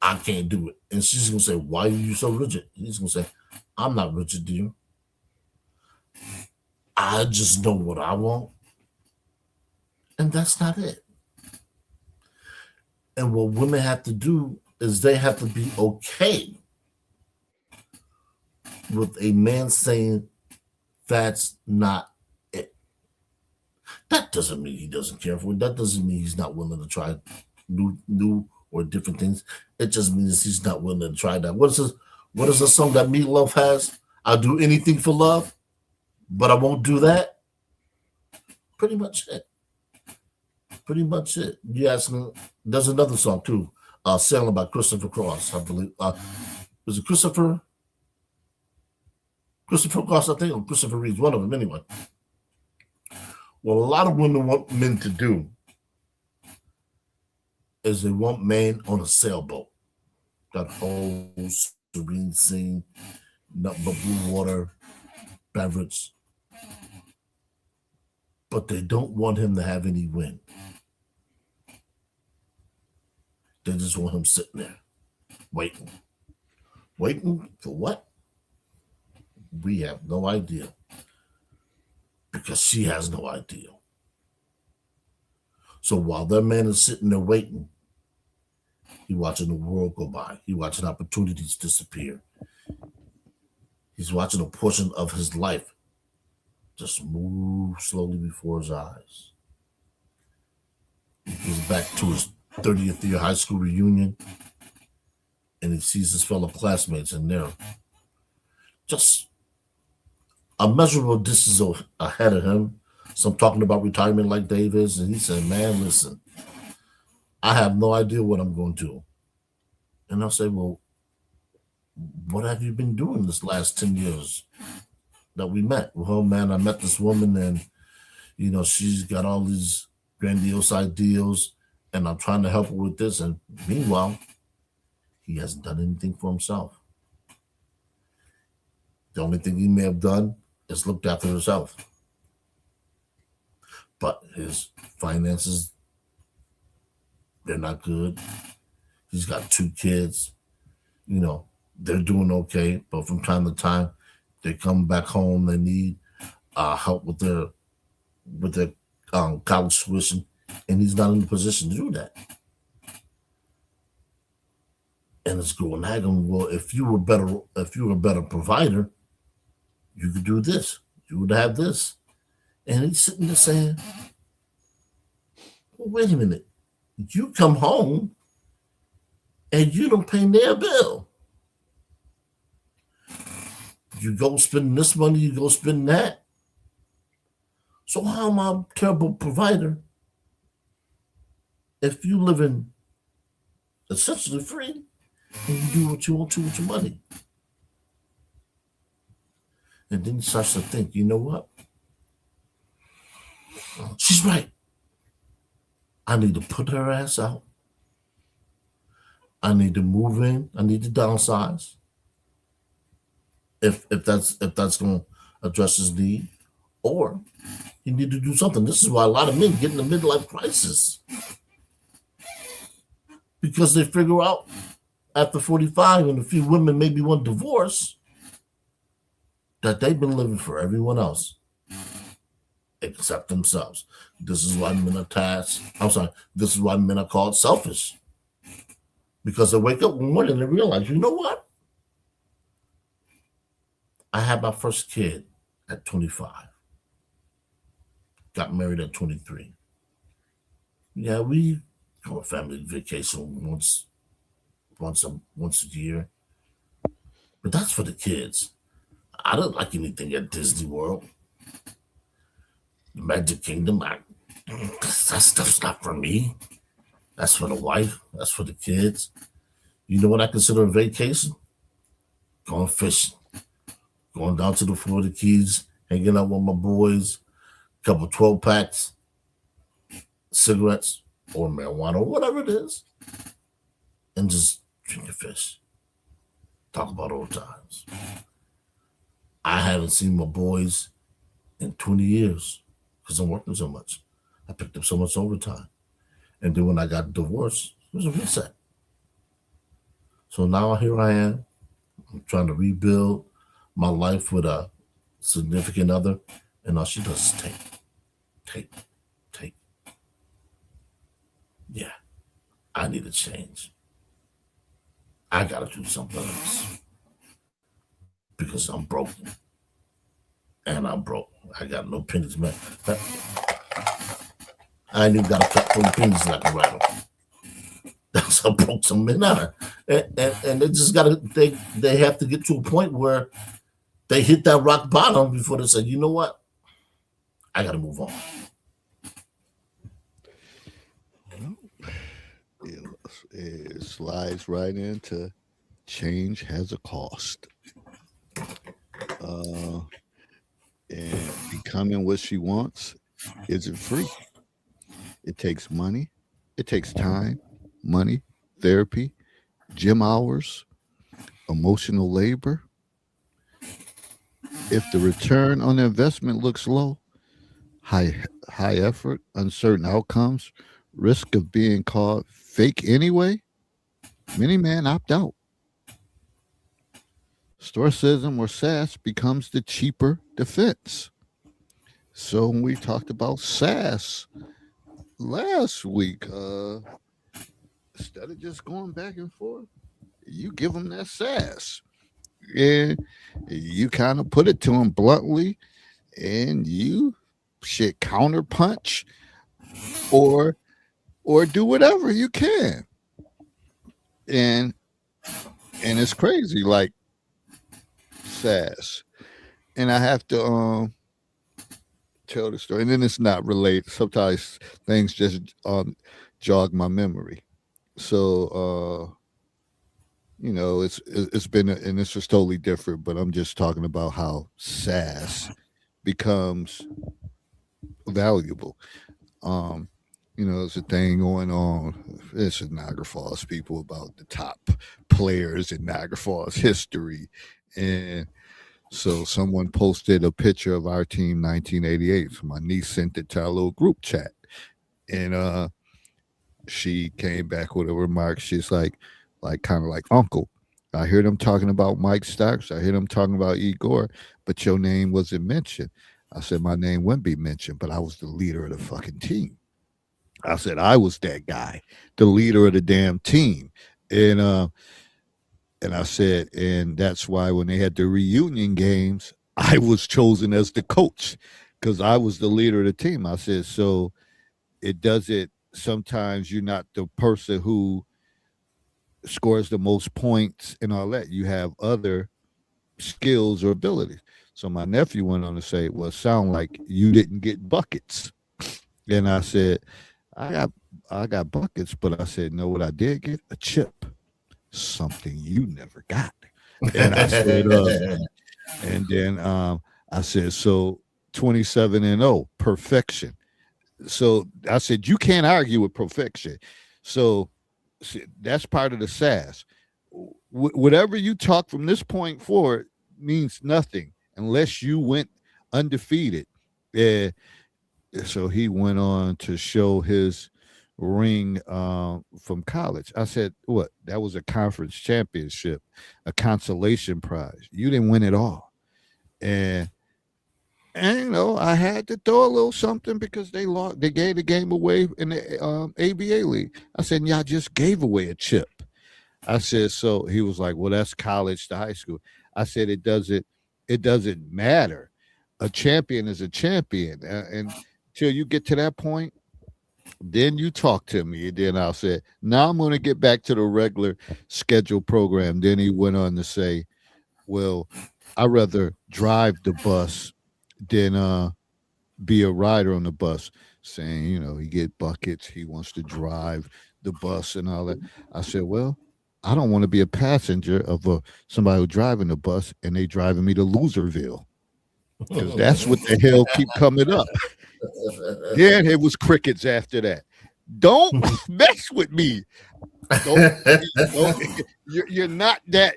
I can't do it. And she's gonna say, "Why are you so rigid?" He's gonna say, "I'm not rigid, dear. I just know what I want, and that's not it." And what women have to do is they have to be okay with a man saying that's not it. That doesn't mean he doesn't care for it. That doesn't mean he's not willing to try new or different things. It just means he's not willing to try that. What is the song that Meatloaf has? I'll do anything for love, but I won't do that. Pretty much it. Pretty much it. You ask me, there's another song too, Sailing by Christopher Cross, I believe. Was it Christopher? Christopher Cross, I think, or Christopher Reeves, one of them anyway. What a lot of women want men to do is they want men on a sailboat. That whole serene scene, nothing but blue water, beverage. But they don't want him to have any wind. They just want him sitting there, waiting. Waiting for what? We have no idea. Because she has no idea. So while that man is sitting there waiting, he's watching the world go by. He's watching opportunities disappear. He's watching a portion of his life just move slowly before his eyes. He goes back to his 30th year high school reunion, and he sees his fellow classmates, and they're just a measurable distance ahead of him. So I'm talking about retirement like Dave is, and he said, "Man, listen, I have no idea what I'm going to do." And I'll say, "Well, what have you been doing this last 10 years that we met?" "Well, man, I met this woman, and she's got all these grandiose ideals, and I'm trying to help her with this." And meanwhile, he hasn't done anything for himself. The only thing he may have done is looked after himself. But his finances, they're not good. He's got 2 kids. They're doing okay, but from time to time, they come back home. They need help with their college tuition, and he's not in the position to do that. And it's going at him. "Well, if you were a better provider, you could do this. You would have this." And he's sitting there saying, "Well, wait a minute. You come home and you don't pay their bill. You go spend this money, you go spend that. So how am I a terrible provider if you live in essentially free and you do what you want to with your money?" And then he starts to think, you know what? She's right. I need to put her ass out. I need to move in. I need to downsize. If that's going to address his need, or you need to do something. This is why a lot of men get in a midlife crisis, because they figure out after 45, and a few women maybe want divorce, that they've been living for everyone else except themselves. This is why men are this is why men are called selfish. Because they wake up one morning and they realize, you know what? I had my first kid at 25. Got married at 23. Yeah, we go on family vacation once a year. But that's for the kids. I don't like anything at Disney World. The Magic Kingdom, that stuff's not for me. That's for the wife. That's for the kids. You know what I consider a vacation? Going fishing. Going down to the Florida Keys, hanging out with my boys, couple 12 packs, cigarettes, or marijuana, or whatever it is, and just drinking fish. Talk about old times. I haven't seen my boys in 20 years because I'm working so much. I picked up so much overtime. And then when I got divorced, it was a reset. So now here I am. I'm trying to rebuild my life with a significant other, and all she does is take, take. Yeah, I need a change. I gotta do something else because I'm broken, and I'm broke. I got no pennies, man. I ain't even got a couple of pennies like a rattle. That's how broke some men are, and they just gotta they have to get to a point where they hit that rock bottom before they say, you know what, I gotta move on. It slides right into change has a cost. And becoming what she wants isn't free. It takes money, it takes time, money, therapy, gym hours, emotional labor. If the return on investment looks low, high effort, uncertain outcomes, risk of being called fake anyway, many men opt out. Stoicism or sass becomes the cheaper defense. So when we talked about sass last week, instead of just going back and forth, you give them that sass. And you kind of put it to them bluntly, and you shit counterpunch or do whatever you can. And it's crazy, like sass. And I have to tell the story, and then it's not related. Sometimes things just jog my memory. So it's been and this was totally different, but I'm just talking about how sass becomes valuable. Um, there's a thing going on. It's in Niagara Falls, people about the top players in Niagara Falls history. And so someone posted a picture of our team 1988. So my niece sent it to our little group chat. And she came back with a remark. She's like kind of like, Uncle, I hear them talking about Mike Starks. I hear them talking about Igor, but your name wasn't mentioned. I said, my name wouldn't be mentioned, but I was the leader of the fucking team. I said, I was that guy, the leader of the damn team. And I said, and that's why when they had the reunion games, I was chosen as the coach because I was the leader of the team. I said, so it doesn't, sometimes you're not the person who scores the most points and all that. You have other skills or abilities. So my nephew went on to say, well, it sound like you didn't get buckets. And I said, I got buckets, but I said, no, what I did get? A chip. Something you never got. And I said, and then I said, so 27-0, perfection. So I said, you can't argue with perfection. So that's part of the sass. Whatever you talk from this point forward means nothing unless you went undefeated. So he went on to show his ring from college. I said, what? That was a conference championship, a consolation prize. You didn't win it all. And I had to throw a little something because they lost. They gave the game away in the ABA league. I said, y'all just gave away a chip. I said, so he was like, well, that's college to high school. I said, it doesn't matter. A champion is a champion. And till you get to that point, then you talk to me. And then I'll say, now I'm going to get back to the regular scheduled program. Then he went on to say, well, I'd rather drive the bus than be a rider on the bus, saying, he get buckets. He wants to drive the bus and all that. I said, well, I don't want to be a passenger of somebody who's driving the bus and they driving me to Loserville. Because that's what the hell keep coming up. Then it was crickets after that. Don't mess with me. You're not there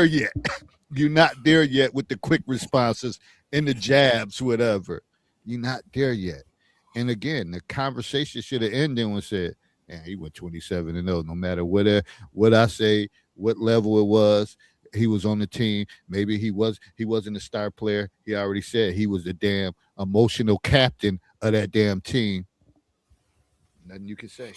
yet. You're not there yet with the quick responses and the jabs, whatever. You're not there yet. And again, the conversation should have ended and said, "Man, he went 27-0. No matter what I say, what level it was, he was on the team. Maybe he wasn't a star player. He already said he was the damn emotional captain of that damn team. Nothing you can say.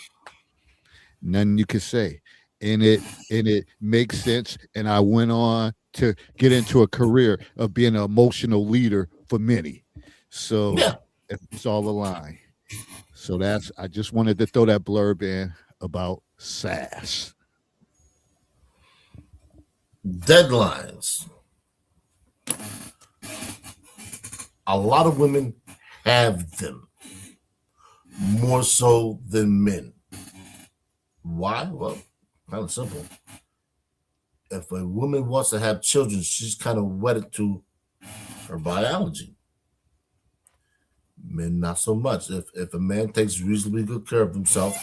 Nothing you can say. And it makes sense. And I went on to get into a career of being an emotional leader for many. So Yeah. it's all a line. So I just wanted to throw that blurb in about Sass. Deadlines. A lot of women have them more so than men. Why? Well, kind of simple. If a woman wants to have children, she's kind of wedded to her biology. Men, not so much. If a man takes reasonably good care of himself,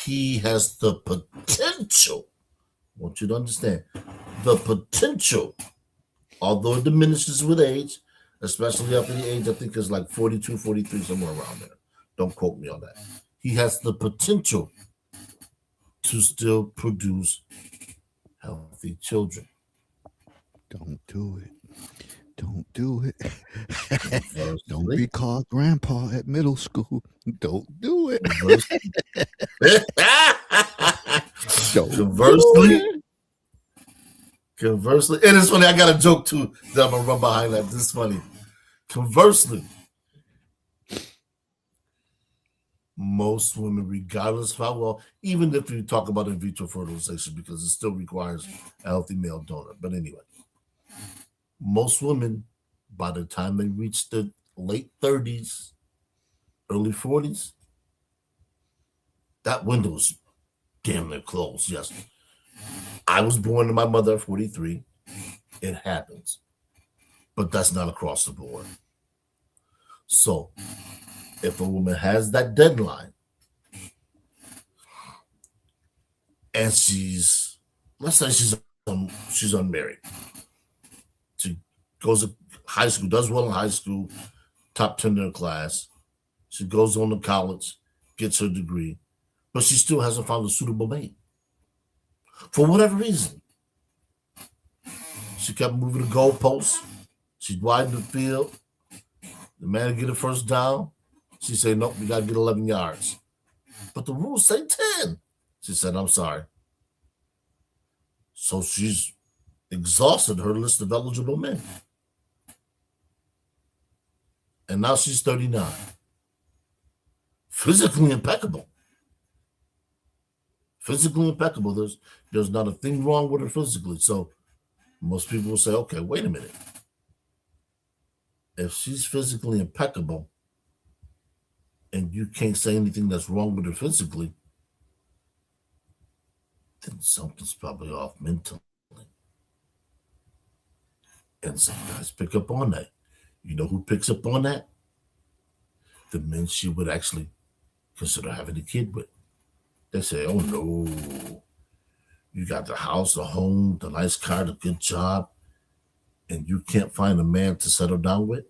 he has the potential. I want you to understand the potential, although it diminishes with age, especially up in the age, I think it's like 42, 43, somewhere around there. Don't quote me on that. He has the potential to still produce healthy children. Don't do it. Don't do it. Don't Conversely, be called grandpa at middle school. Don't do it. Don't conversely, do it. conversely, and it's funny. I got a joke too that I'm gonna run behind that. This is funny. Conversely, most women, regardless of how well, even if you talk about in vitro fertilization, because it still requires a healthy male donor. But anyway, most women, by the time they reach the late 30s, early 40s, that window is damn near closed. Yes. I was born to my mother at 43. It happens. But that's not across the board. So if a woman has that deadline and let's say she's unmarried. She goes to high school, does well in high school, top 10 in her class. She goes on to college, gets her degree, but she still hasn't found a suitable mate. For whatever reason. She kept moving the goalposts. She'd widen the field. The man would get it first down. She said, nope, we got to get 11 yards. But the rules say 10. She said, I'm sorry. So she's exhausted her list of eligible men. And now she's 39. Physically impeccable. Physically impeccable. There's not a thing wrong with her physically. So most people will say, okay, wait a minute. If she's physically impeccable and you can't say anything that's wrong with her physically, then something's probably off mentally. And some guys pick up on that. You know who picks up on that? The men she would actually consider having a kid with. They say, oh no, you got the house, the home, the nice car, the good job, and you can't find a man to settle down with?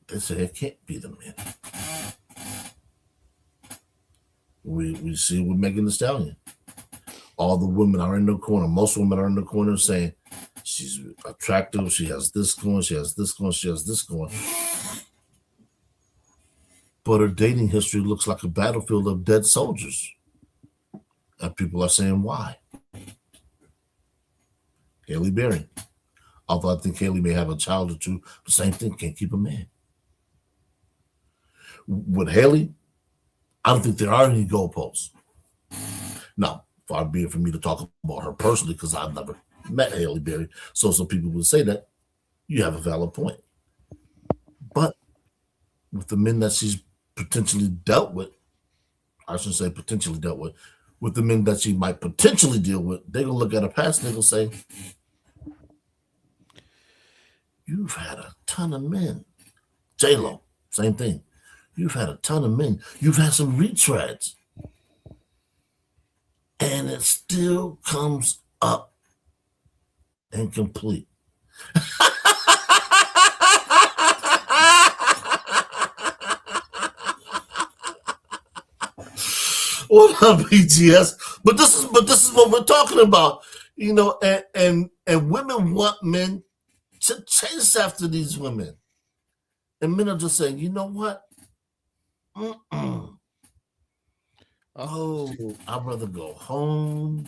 They say it can't be the man. We see it with Megan Thee Stallion. All the women are in the corner. Most women are in the corner saying, she's attractive, she has this going, she has this going, she has this going. But her dating history looks like a battlefield of dead soldiers. And people are saying, why? Halle Berry. Although I think Halle may have a child or two, the same thing, can't keep a man. With Halle, I don't think there are any goalposts. Now, far be it for me to talk about her personally, because I've never met Halle Berry. So some people would say that. You have a valid point. But with the men that she's potentially dealt with, I shouldn't say potentially dealt with the men that she might potentially deal with, they're going to look at her past and they're going to say, you've had a ton of men. J-Lo, same thing. You've had a ton of men. You've had some retreads. And it still comes up incomplete. What up, BGS? But this is what we're talking about, you know. And women want men to chase after these women, and men are just saying, you know what? Mm-mm. Oh, I'd rather go home.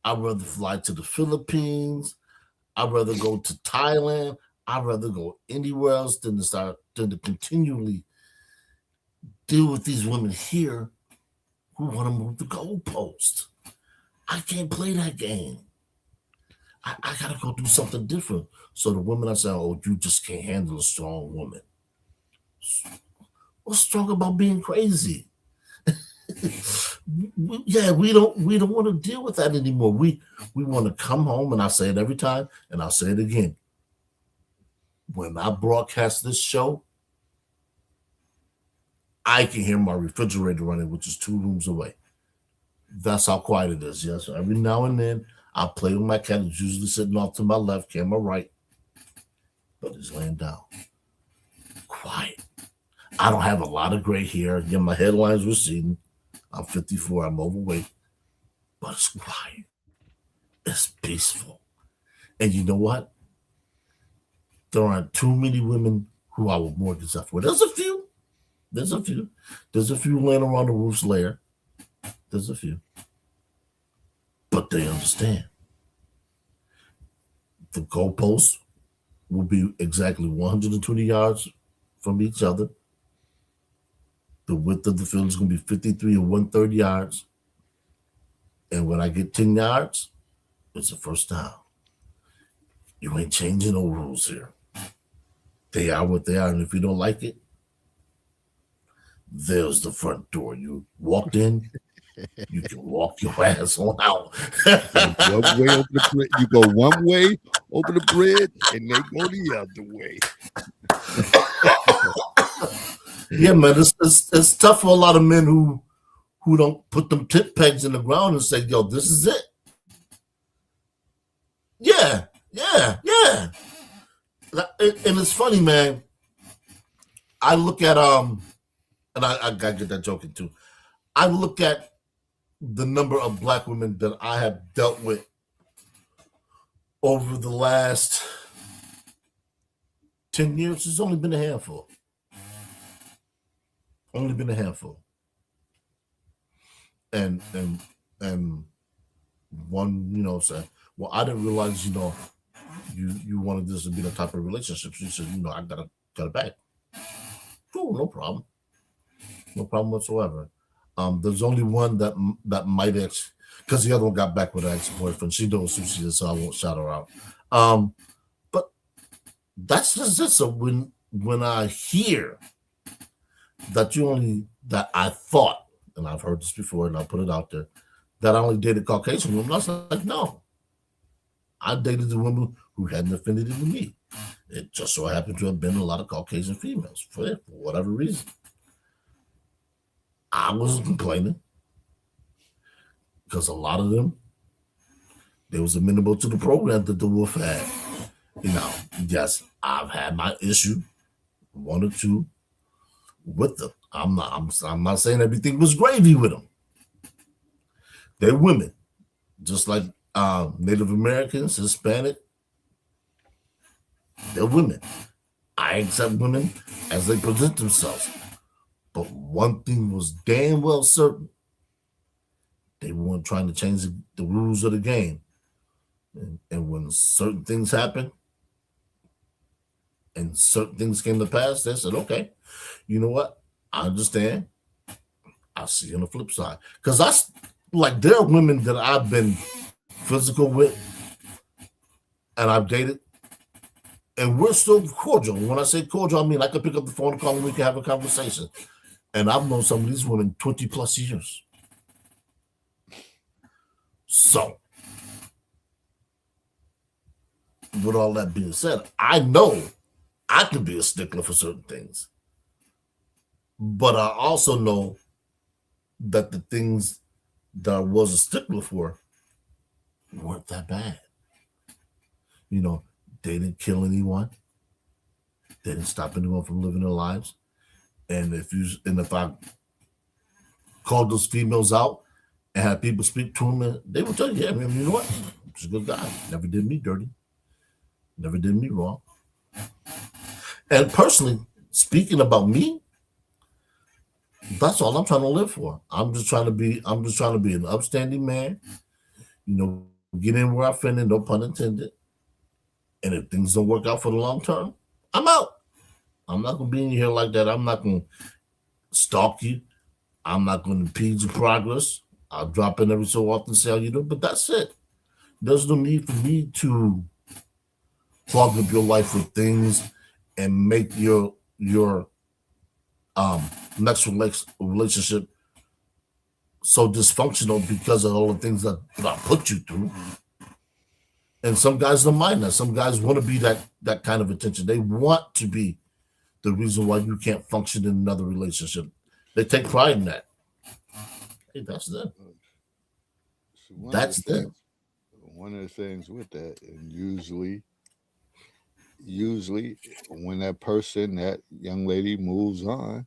I'd rather fly to the Philippines. I'd rather go to Thailand. I'd rather go anywhere else than to continually deal with these women here who want to move the goalpost. I can't play that game. I gotta go do something different. So the women are saying, "Oh, you just can't handle a strong woman." What's strong about being crazy? Yeah, we don't want to deal with that anymore. We want to come home, and I say it every time, and I'll say it again. When I broadcast this show, I can hear my refrigerator running, which is 2 rooms away. That's how quiet it is. Yes, every now and then I'll play with my cat. It's usually sitting off to my left, camera right, but he's laying down. Quiet. I don't have a lot of gray hair. Yeah, my headline's receding. I'm 54. I'm overweight, but it's quiet. It's peaceful. And you know what? There aren't too many women who I would mortgage up for. There's a few. There's a few. There's a few laying around the roof's lair. There's a few. But they understand. The goalposts will be exactly 120 yards from each other. The width of the field is going to be 53 and 1/3 yards. And when I get 10 yards, it's a first down. You ain't changing no rules here. They are what they are. And if you don't like it, there's the front door. You walked in, you can walk your ass on out. One way over the bridge. You go one way over the bridge, and they go the other way. Yeah, man, it's tough for a lot of men who don't put them tip pegs in the ground and say, "Yo, this is it." Yeah. And it's funny, man. I look at and I gotta get that joke in too. I look at the number of black women that I have dealt with over the last 10 years. It's only been a handful. Only been a handful. And one, said, "Well, I didn't realize, you wanted this to be the type of relationship." She said, "I got it back." Cool, no problem. No problem whatsoever. There's only one that might because the other one got back with her ex-boyfriend. She knows who she is, so I won't shout her out. But that's just it. So when I hear that I thought, and I've heard this before, and I'll put it out there, that I only dated Caucasian women, I was like, no. I dated the women who had an affinity with me. It just so happened to have been a lot of Caucasian females for whatever reason. I wasn't complaining because a lot of them, they was amenable to the program that the wolf had. Yes, I've had my issue, one or two, with them. I'm not saying everything was gravy with them. They're women, just like Native Americans, Hispanic. They're women. I accept women as they present themselves. But one thing was damn well certain. They weren't trying to change the rules of the game. And when certain things happened and certain things came to pass, they said, "Okay, you know what? I understand. I'll see you on the flip side." Because there are women that I've been physical with and I've dated, and we're still cordial. When I say cordial, I mean I can pick up the phone and call and we can have a conversation. And I've known some of these women 20 plus years. So, with all that being said, I know I can be a stickler for certain things. But I also know that the things that I was a stickler for weren't that bad. They didn't kill anyone. They didn't stop anyone from living their lives. And if called those females out and had people speak to them, and they would tell you, yeah, I mean, you know what? He's a good guy. Never did me dirty. Never did me wrong. And personally, speaking about me, that's all I'm trying to live for. I'm just trying to be an upstanding man, get in where I fit in, no pun intended. And if things don't work out for the long term, I'm out. I'm not gonna be in here like that. I'm not gonna stalk you. I'm not gonna impede your progress. I'll drop in every so often, say how you do, but that's it. There's no need for me to clog up your life with things and make your next relationship so dysfunctional because of all the things that I put you through. And some guys don't mind that. Some guys want to be that kind of attention. They want to be the reason why you can't function in another relationship. They take pride in that. Hey, that's them. So one of the That's them. things, one of the things with that, and usually when that person, that young lady moves on,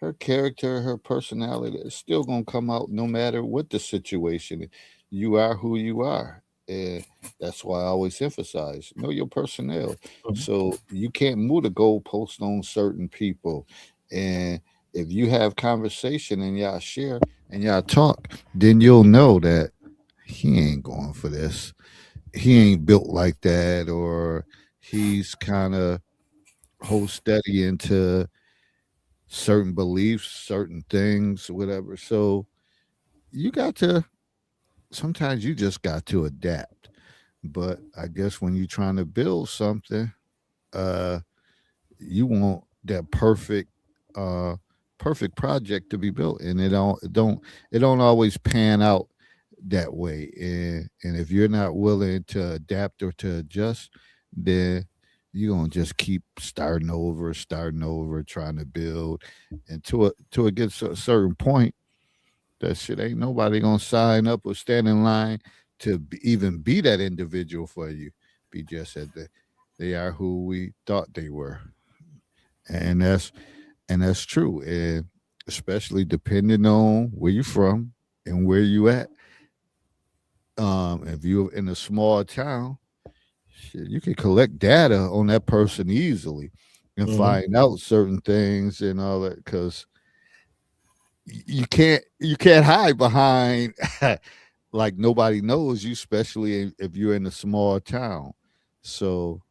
her character, her personality is still gonna come out no matter what the situation is. You are who you are. And that's why I always emphasize know your personnel. Mhm. So you can't move the goalpost on certain people. And if you have conversation and y'all share and y'all talk, then you'll know that he ain't going for this. He ain't built like that, or he's kind of hold steady into certain beliefs, certain things, whatever. So you got to sometimes you just got to adapt. But I guess when you're trying to build something, uh, you want that uh, perfect project to be built, and it don't always pan out that way. And if you're not willing to adapt or to adjust, then you're gonna just keep starting over, trying to build, and to it gets to a certain point that shit ain't nobody gonna sign up or stand in line to even be that individual for you. Be just that they are who we thought they were, and that's true. And especially depending on where you're from and where you at. If you're in a small town, shit, you can collect data on that person easily and Mhm. find out certain things and all that because you can't hide behind like nobody knows you, especially if you're in a small town. So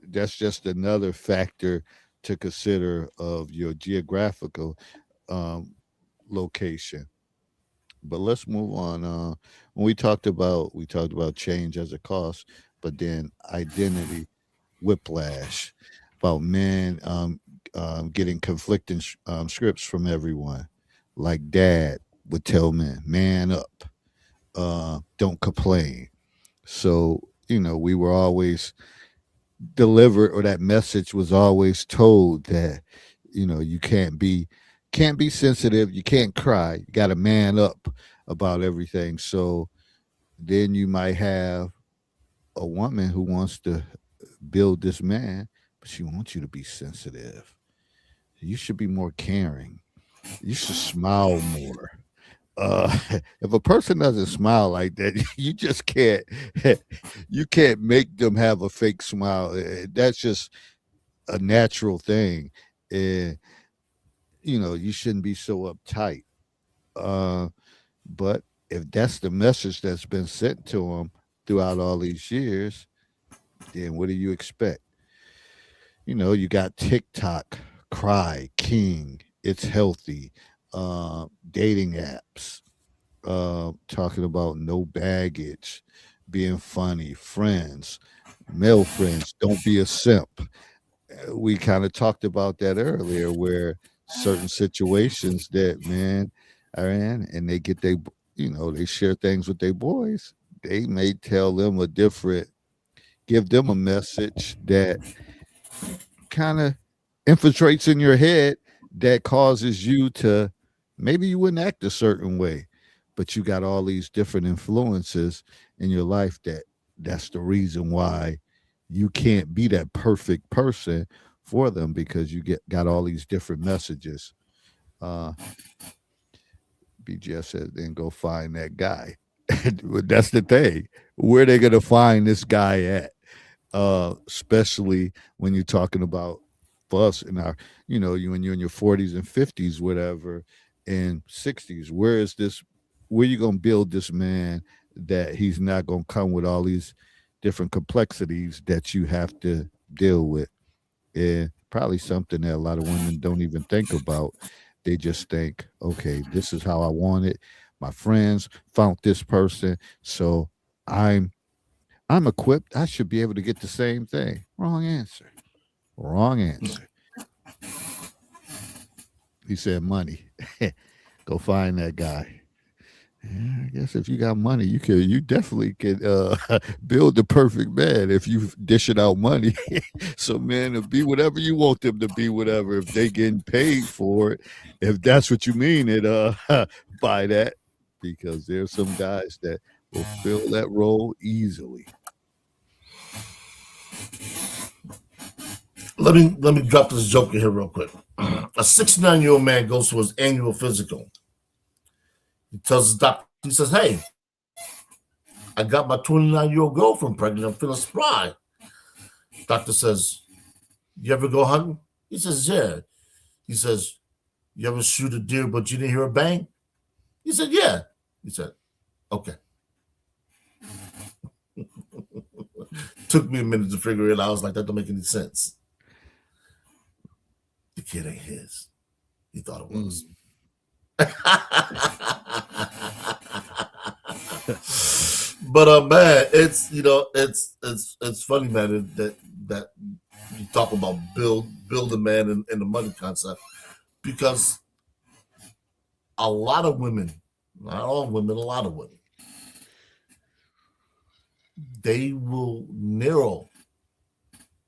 that's just another factor to consider of your geographical um, location. But let's move on. When we talked about change as a cost, but then identity whiplash about men getting conflicting scripts from everyone. Like dad would tell men, man up, don't complain. So, we were always delivered, or that message was always told that, you can't be sensitive, you can't cry, you got to man up about everything. So then you might have a woman who wants to build this man, but she wants you to be sensitive. You should be more caring. You should smile more. If a person doesn't smile like that, you just can't. You can't make them have a fake smile. That's just a natural thing, and you shouldn't be so uptight. Uh, but if that's the message that's been sent to them throughout all these years, then what do you expect? You got TikTok, Cry, King, It's Healthy, dating apps, talking about no baggage, being funny, friends, male friends, don't be a simp. We kind of talked about that earlier, where certain situations that men are in, and they get they share things with their boys. They may tell them give them a message that kind of infiltrates in your head that causes you to maybe you wouldn't act a certain way, but you got all these different influences in your life that's the reason why you can't be that perfect person for them because you got all these different messages. Uh, BGS said, then go find that guy. That's the thing. Where they gonna find this guy at? Especially when you're talking about for us in our, you when you're in your 40s and 50s, whatever, and 60s. Where is this? Where you gonna build this man that he's not gonna come with all these different complexities that you have to deal with? And probably something that a lot of women don't even think about. They just think, okay, this is how I want it. My friends found this person, so I'm I'm equipped. I should be able to get the same thing. Wrong answer. Wrong answer. He said money. Go find that guy. Yeah, I guess if you got money, you definitely can build the perfect man if you dishing out money. So man, to be whatever you want them to be, whatever. If they getting paid for it, if that's what you mean, it buy that, because there's some guys that will fill that role easily. Let me drop this joke in here real quick. A 69-year-old man goes to his annual physical. He tells his doctor, he says, "Hey, I got my 29-year-old girlfriend pregnant. I'm feeling spry." Doctor says, "You ever go hunting?" He says, "Yeah." He says, "You ever shoot a deer but you didn't hear a bang?" He said, "Yeah." He said, "Okay." Took me a minute to figure it out. I was like, that don't make any sense. The kid ain't his. He thought it was. But man, it's it's funny, man, that you talk about build a man in the money concept, because a lot of women, not all women, a lot of women, they will narrow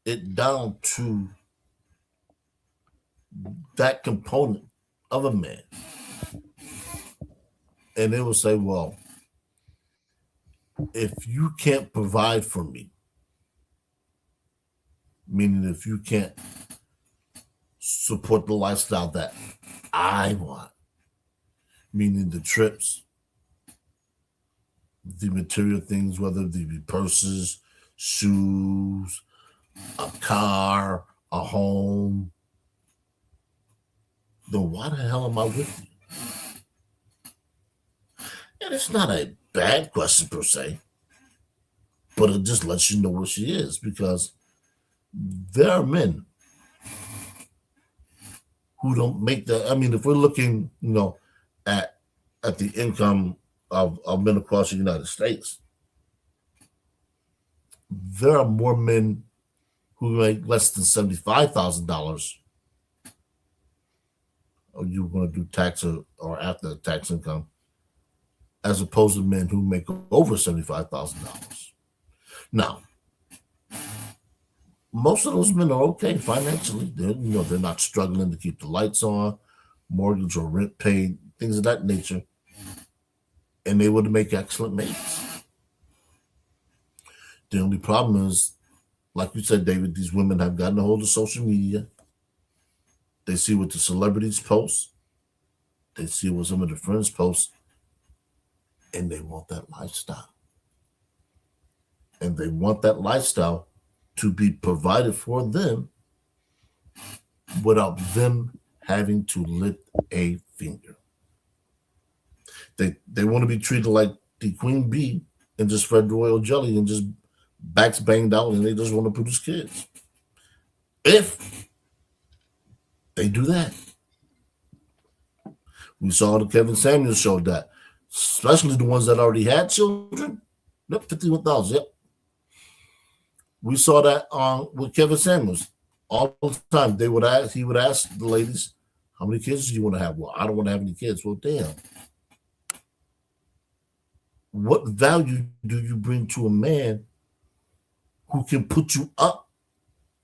it down to that component of a man. And they will say, well, if you can't provide for me, meaning if you can't support the lifestyle that I want, meaning the trips, the material things, whether they be purses, shoes, a car, a home, then why the hell am I with you? And it's not a bad question per se, but it just lets you know where she is, because there are men who don't make that. I mean, if we're looking, at the income of men across the United States, there are more men who make less than $75,000. Or you're going to do tax or after tax income, as opposed to men who make over $75,000. Now, most of those men are okay financially. They're not struggling to keep the lights on, mortgage or rent paid, things of that nature, and they would make excellent mates. The only problem is, like you said, David, these women have gotten a hold of social media. They see what the celebrities post. They see what some of their friends post, and they want that lifestyle. And they want that lifestyle to be provided for them without them having to lift a finger. They want to be treated like the queen bee and just fed royal jelly and just backs banged out, and they just want to produce kids. If they do that. We saw the Kevin Samuels show that, especially the ones that already had children. Yep, 51,000. Yep. We saw that with Kevin Samuels all the time. He would ask the ladies, "How many kids do you want to have?" "Well, I don't want to have any kids." "Well, damn. What value do you bring to a man who can put you up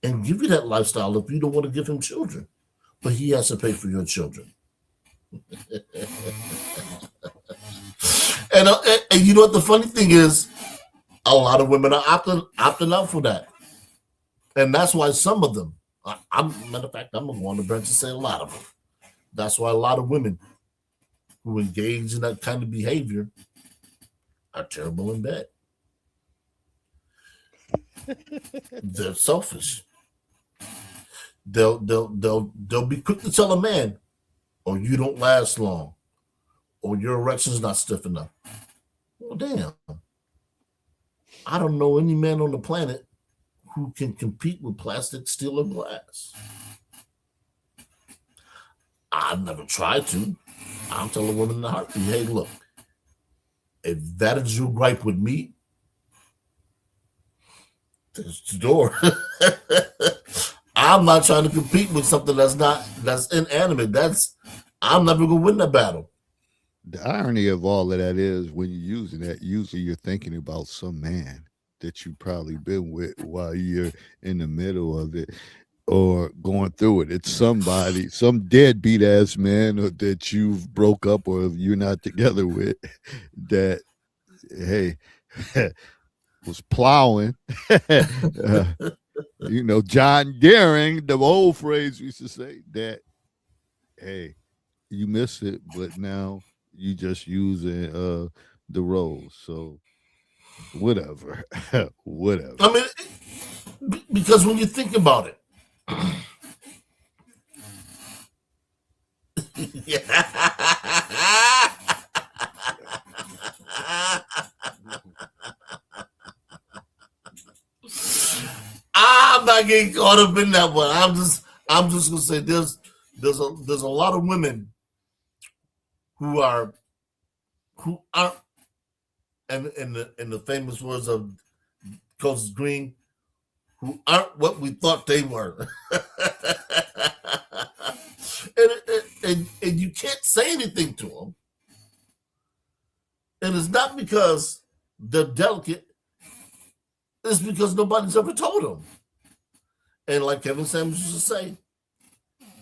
and give you that lifestyle if you don't want to give him children, but he has to pay for your children?" And you know what the funny thing is? A lot of women are opting out for that. And that's why some of them, matter of fact, I'm going to go on the bench and say a lot of them, That's why a lot of women who engage in that kind of behavior are terrible in bed. They're selfish. They'll be quick to tell a man, "Oh, you don't last long," or "Your erection's not stiff enough." Well, damn. I don't know any man on the planet who can compete with plastic, steel, or glass. I've never tried to. I'm telling women in the heartbeat, hey, look, if that is your gripe with me, there's the door. I'm not trying to compete with something that's inanimate. I'm never gonna win that battle. The irony of all of that is when you're using that, usually you're thinking about some man that you probably been with while you're in the middle of it or going through it. It's somebody, some deadbeat ass man that you've broke up or you're not together with that, hey, was plowing. John Deering, the old phrase we used to say that, hey, you miss it, but now you just using the roles. So whatever. Whatever. I mean, because when you think about it, I'm not getting caught up in that one. I'm just gonna say there's a lot of women who aren't, and in the famous words of Coach Green, who aren't what we thought they were. and you can't say anything to them. And it's not because they're delicate. It's because nobody's ever told them. And like Kevin Samuels used to say,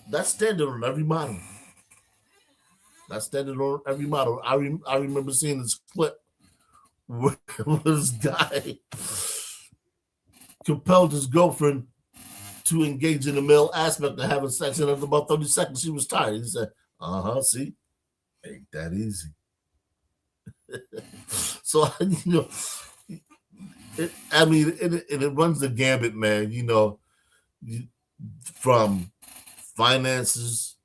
that's standard on every model. That's standard on every model. I remember seeing this clip where this guy compelled his girlfriend to engage in the male aspect of having sex, and after about 30 seconds, she was tired. He said, see, ain't that easy. So, it runs the gambit, man, from finances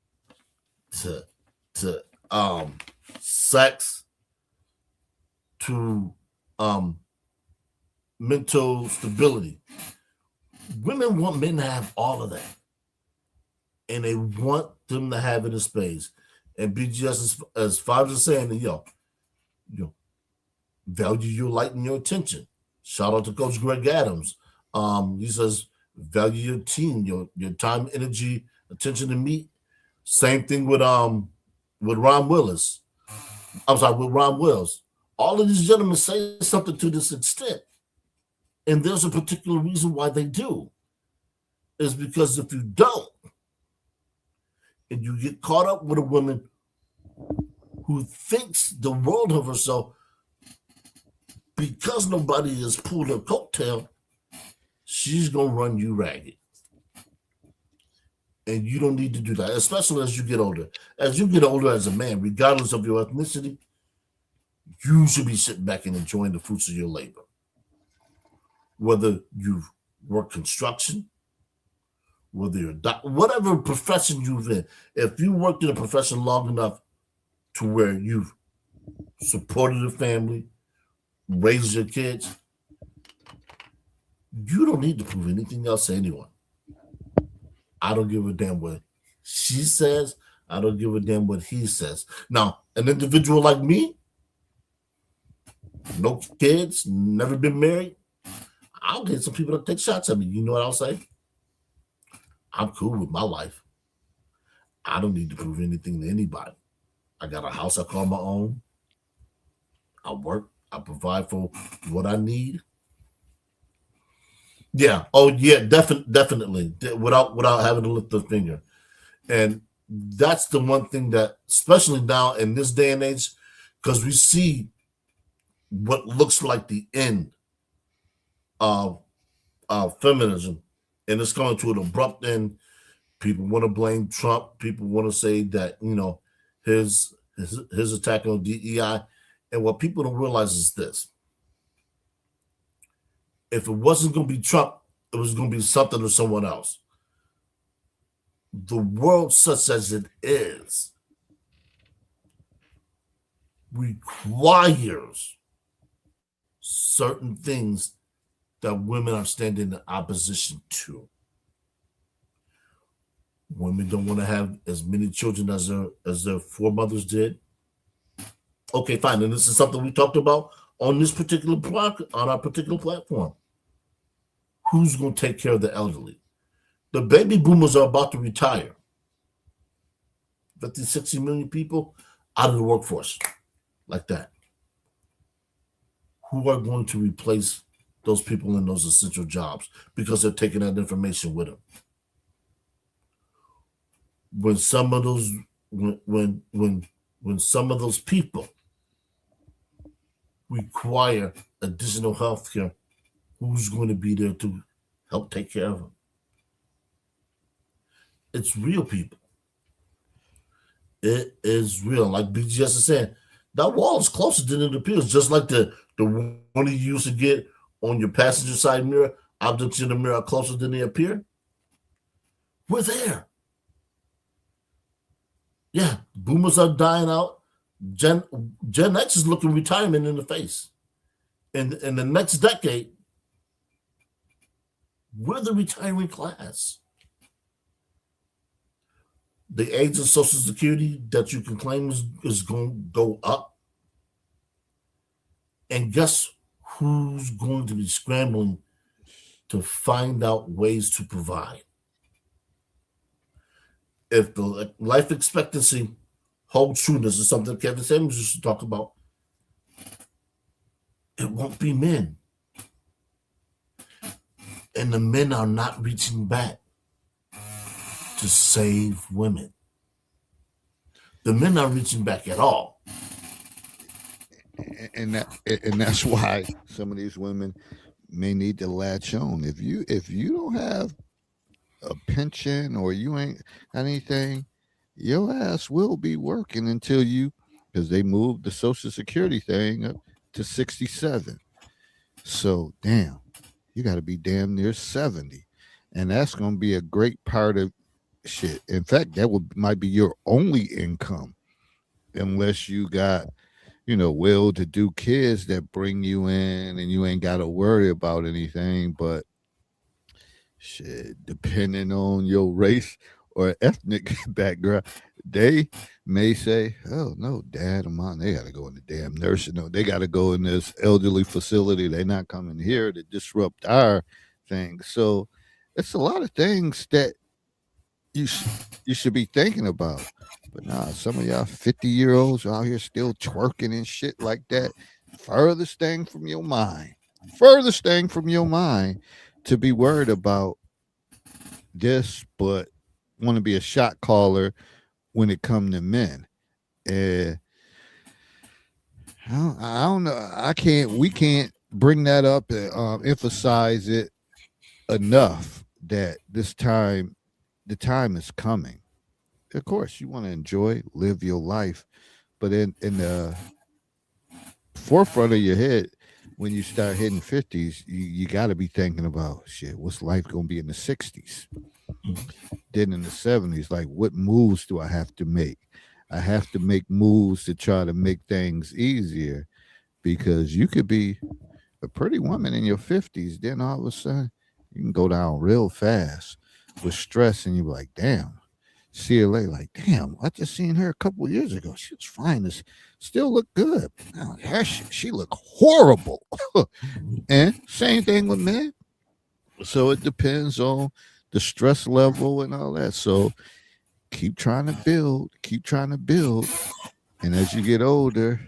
to sex to mental stability. Women want men to have all of that, and they want them to have it in space and be just as far as saying, value your light and your attention. Shout out to Coach Greg Adams. He says, value your team, your time, energy, attention to me. Same thing with Ron Willis. I'm sorry, with Ron Wills. All of these gentlemen say something to this extent. And there's a particular reason why they do. Is because if you don't, and you get caught up with a woman who thinks the world of herself because nobody has pulled her coattail, she's going to run you ragged. And you don't need to do that, especially as you get older. As you get older as a man, regardless of your ethnicity, you should be sitting back and enjoying the fruits of your labor. Whether you work construction, whether you're a doctor, whatever profession you've in, if you worked in a profession long enough to where you've supported a family, raised your kids, you don't need to prove anything else to anyone. I don't give a damn what she says. I don't give a damn what he says. Now, an individual like me, no kids, never been married, I'll get some people to take shots at me. You know what I'll say? I'm cool with my life. I don't need to prove anything to anybody. I got a house I call my own. I work. I provide for what I need. Yeah. Oh, yeah. Definitely. Without having to lift the finger. And that's the one thing that, especially now in this day and age, because we see what looks like the end of feminism, and it's coming to an abrupt end. People want to blame Trump. People want to say that his attack on DEI, and what people don't realize is this: if it wasn't going to be Trump, it was going to be something or someone else. The world, such as it is, requires certain things that women are standing in opposition to. Women don't want to have as many children as their foremothers did. Okay, fine. And this is something we talked about on this particular on our particular platform. Who's going to take care of the elderly? The baby boomers are about to retire. 50, 60 million people out of the workforce like that. Who are going to replace those people in those essential jobs because they're taking that information with them? When some of those when some of those people require additional health care, who's going to be there to help take care of them? It's real, people. It is real. Like BGS is saying, that wall is closer than it appears, just like the one you used to get on your passenger side mirror. Objects in the mirror are closer than they appear. We're there. Yeah, boomers are dying out. Gen X is looking retirement in the face. In the next decade, we're the retiring class. The age of Social Security that you can claim is going to go up. And guess who's going to be scrambling to find out ways to provide? If the life expectancy holds true, this is something Kevin Samuels used to talk about, it won't be men. And the men are not reaching back to save women. The men are reaching back at all. And that's why some of these women may need to latch on. If you don't have a pension or you ain't got anything, your ass will be working until because they moved the Social Security thing up to 67. So damn, you got to be damn near 70, and that's going to be a great part of shit. In fact, that might be your only income, unless you got well-to-do kids that bring you in and you ain't got to worry about anything. But shit, depending on your race or ethnic background, they may say, oh no, dad and mom, they got to go in the damn nursing home, they got to go in this elderly facility, they're not coming here to disrupt our thing. So it's a lot of things that you should be thinking about. But nah, some of y'all 50-year-olds out here still twerking and shit like that. Furthest thing from your mind to be worried about this, but want to be a shot caller when it come to men. I don't know. We can't bring that up and emphasize it enough that the time is coming. Of course, you want to live your life, but in the forefront of your head, when you start hitting 50s, you got to be thinking about shit. What's life going to be in the 60s? Then in the 70s, like what moves do I have to make? I have to make moves to try to make things easier, because you could be a pretty woman in your 50s, then all of a sudden you can go down real fast with stress, and you're like, damn. CLA, like, damn, I just seen her a couple of years ago. She was fine. Still look good. Now, she looked horrible. And same thing with men. So it depends on the stress level and all that. So keep trying to build. And as you get older,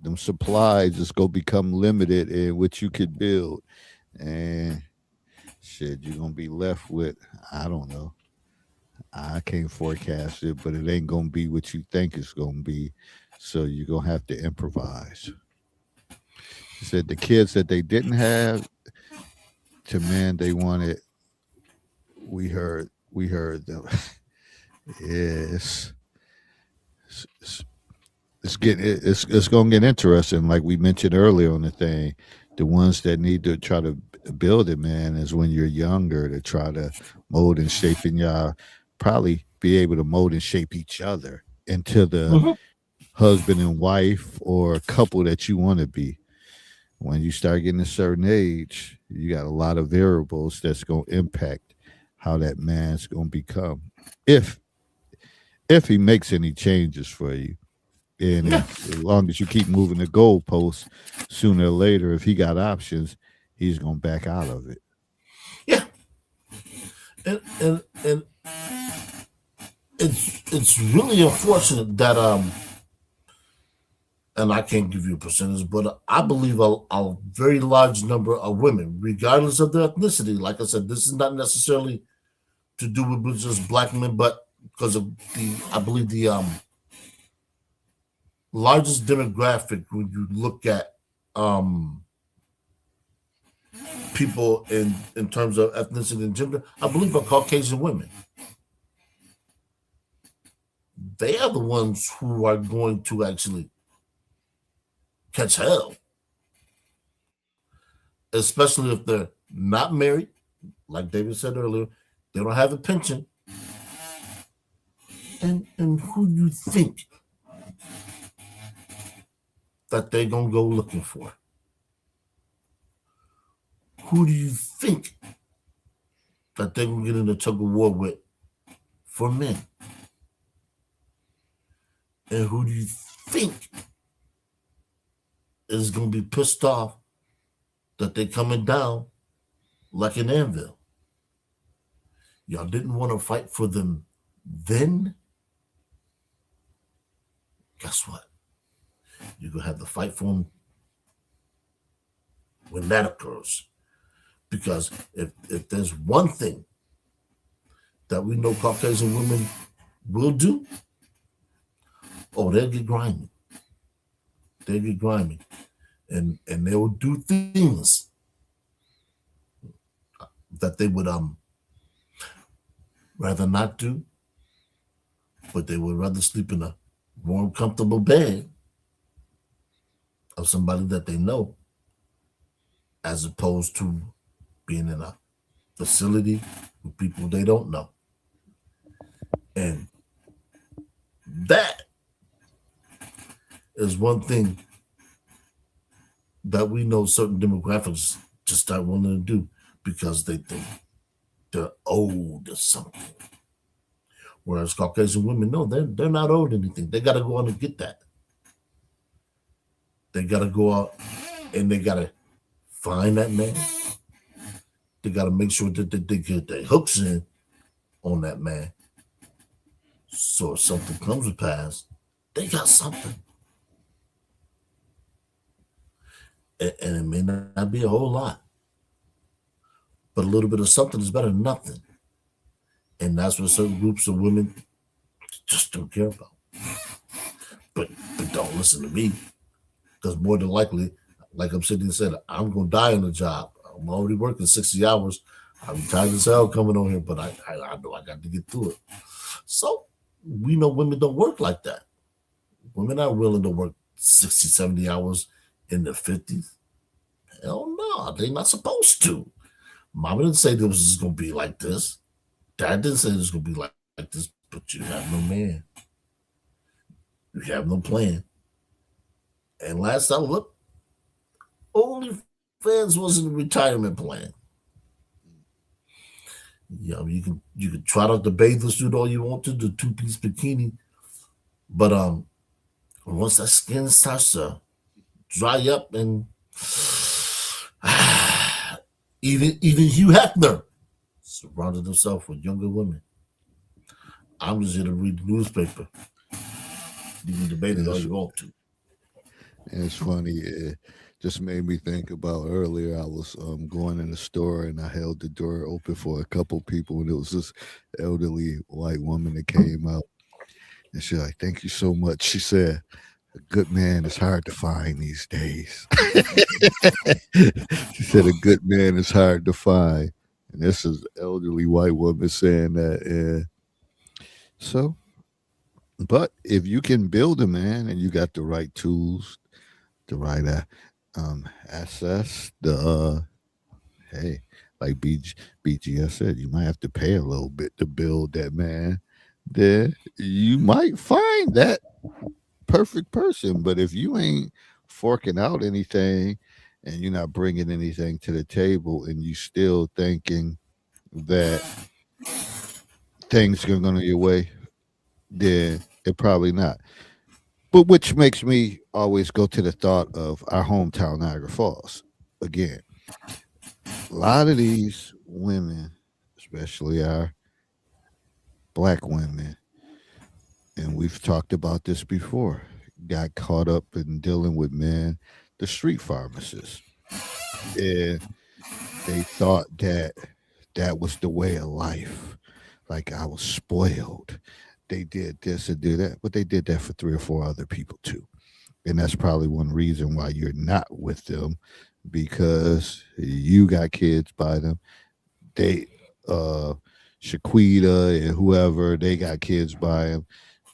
them supplies just go become limited in what you could build. And shit, you're going to be left with, I don't know. I can't forecast it, but it ain't going to be what you think it's going to be. So you're going to have to improvise. He said the kids that they didn't have, to men they wanted, we heard them. Yeah, it's, it's it's gonna get interesting. Like we mentioned earlier on the thing, the ones that need to try to build it, man, is when you're younger to try to mold and shape, and y'all probably be able to mold and shape each other into the Mhm. husband and wife or couple that you want to be. When you start getting a certain age, you got a lot of variables that's gonna impact how that man's gonna become. If if he makes any changes for you. And Yeah, if as long as you keep moving the goalposts, sooner or later, if he got options, he's gonna back out of it. yeah, and it's really unfortunate that and I can't give you a percentage, but I believe a very large number of women, regardless of their ethnicity, like I said, this is not necessarily to do with just black men, but because of I believe the largest demographic when you look at um, people in terms of ethnicity and gender, I believe are Caucasian women. They are the ones who are going to actually catch hell, especially if they're not married, like David said earlier. They don't have a pension, and who you think that they're gonna go looking for? Who do you think that they're gonna get in a tug of war with for men? And who do you think is gonna be pissed off that they're coming down like an anvil? Y'all didn't want to fight for them then. Guess what? You're gonna have to fight for them when that occurs. Because if there's one thing that we know Caucasian women will do, oh, they'll get grimy. They'll get grimy. And they will do things that they would rather not do, but they would rather sleep in a warm, comfortable bed of somebody that they know as opposed to being in a facility with people they don't know. And that is one thing that we know certain demographics just start wanting to do because they think they're owed something. Whereas Caucasian women, no, they're not owed anything. They got to go out and get that. They got to go out and they got to find that man. They got to make sure that they get their hooks in on that man. So if something comes to pass, they got something. And it may not be a whole lot, but a little bit of something is better than nothing. And that's what certain groups of women just don't care about. But don't listen to me, because more than likely, like I'm sitting and said, I'm gonna die on the job. I'm already working 60 hours. I'm tired as hell coming on here, but I know I got to get through it. So we know women don't work like that. Women are willing to work 60, 70 hours in the 50s. Hell no, they're not supposed to. Mama didn't say this was gonna be like this. Dad didn't say this was gonna be like this, but you have no man. You have no plan. And last I looked, OnlyFans wasn't a retirement plan. You know, you can try out the bathing suit all you want to, the two-piece bikini, but once that skin starts to dry up and even Hugh Hefner surrounded himself with younger women. I'm just here to read the newspaper. You can debate it all It's, you want to. it's funny. It just made me think about earlier. I was going in the store and I held the door open for a couple people, and it was this elderly white woman that came out, and she's like, "Thank you so much." She said, "A good man is hard to find these days." She said, "A good man is hard to find." And this is an elderly white woman saying that. And So, but if you can build a man and you got the right tools, the right access, hey, like BGS said, you might have to pay a little bit to build that man. Then you might find that perfect person. But if you ain't forking out anything and you're not bringing anything to the table and you still thinking that things are going to your way, then it probably not. But which makes me always go to the thought of our hometown, Niagara Falls. Again, a lot of these women, especially our black women, and we've talked about this before, got caught up in dealing with men, the street pharmacists. And they thought that that was the way of life. Like I was spoiled. They did this and did that, but they did that for three or four other people too. And that's probably one reason why you're not with them because you got kids by them. They, uh, Shaquita and whoever, they got kids by him.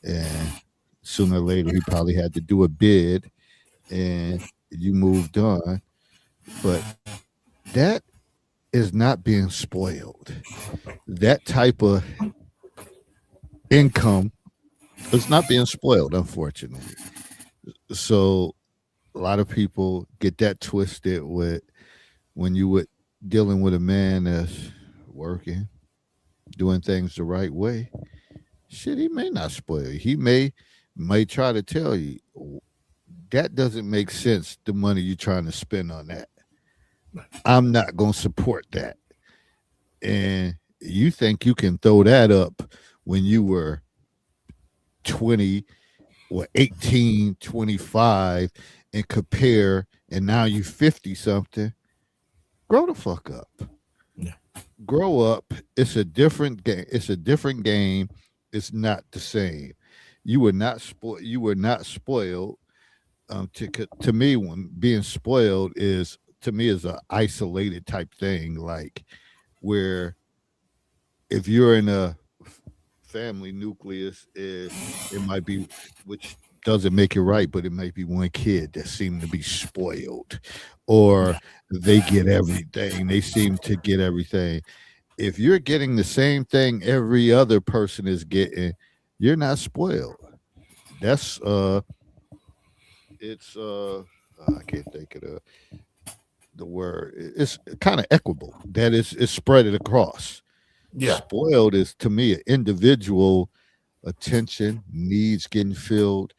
And sooner or later, he probably had to do a bid and you moved on. But that is not being spoiled. That type of income is not being spoiled, unfortunately. So a lot of people get that twisted with when you would dealing with a man that's working, doing things the right way. Shit, he may not spoil you. He may try to tell you that doesn't make sense. The money you're trying to spend on that, I'm not gonna support that. And you think you can throw that up when you were 20 or 18, 25, and compare, and now you 50 something. Grow the fuck up. Yeah. Grow up. It's a different game. It's a different game. It's not the same. You were not spoiled. You were not spoiled. To me, when being spoiled is to me is a isolated type thing, like where if you're in a family nucleus, it might be, which doesn't make it right, but it might be one kid that seemed to be spoiled, or they get everything. They seem to get everything. If you're getting the same thing every other person is getting, you're not spoiled. That's it's I can't think of the word. It's kind of equitable. That is, it's spread it across. Yeah. Spoiled is to me an individual attention needs getting filled,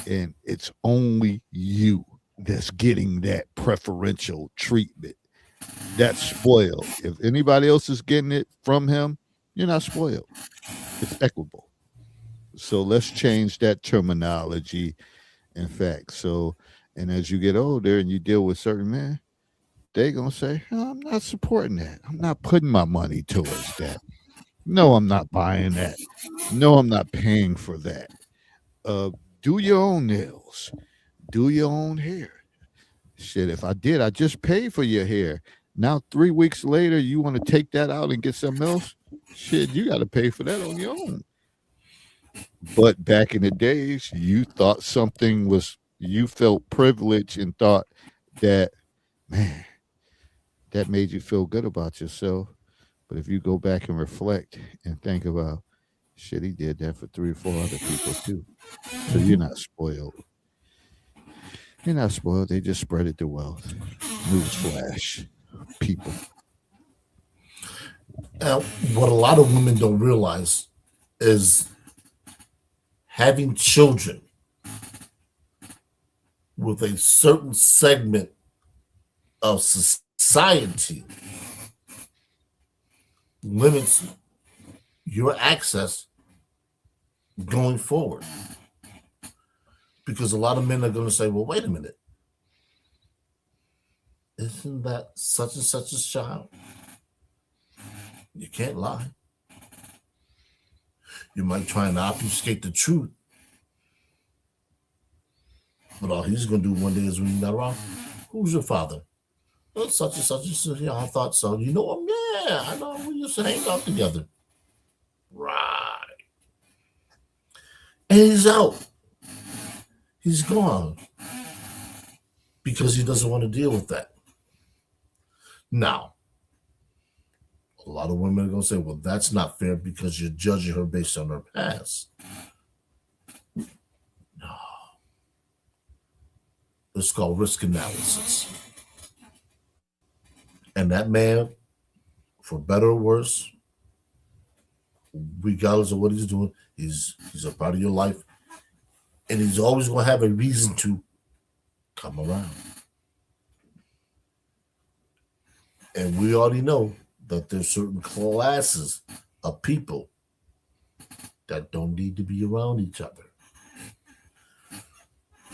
and it's only you that's getting that preferential treatment. That's spoiled. If anybody else is getting it from him, you're not spoiled. It's equitable. So let's change that terminology. In fact, so and as you get older and you deal with certain men, they're gonna say, "Oh, I'm not supporting that. I'm not putting my money towards that. No, I'm not buying that. No, I'm not paying for that. Uh, do your own nails. Do your own hair. Shit, if I did, I just paid for your hair. Now 3 weeks later, you want to take that out and get something else? Shit, you got to pay for that on your own. But back in the days, you thought something was, you felt privileged and thought that, man, that made you feel good about yourself. But if you go back and reflect and think about, shit, he did that for three or four other people too. So you're not spoiled. You're not spoiled. They just spread it to wealth. Newsflash, people. And what a lot of women don't realize is having children with a certain segment of society limits your access going forward. Because a lot of men are going to say, well, wait a minute. Isn't that such and such a child? You can't lie. You might try and obfuscate the truth, but all he's going to do one day is when you're not around, who's your father? Well, such and such and such. Yeah, I thought so. You know him? Yeah, I know. We used to hang out together. Right. And he's out. He's gone because he doesn't want to deal with that. Now, a lot of women are going to say, well, that's not fair because you're judging her based on her past. No. It's called risk analysis. And that man, for better or worse, regardless of what he's doing, he's a part of your life. And he's always going to have a reason to come around. And we already know that there's certain classes of people that don't need to be around each other.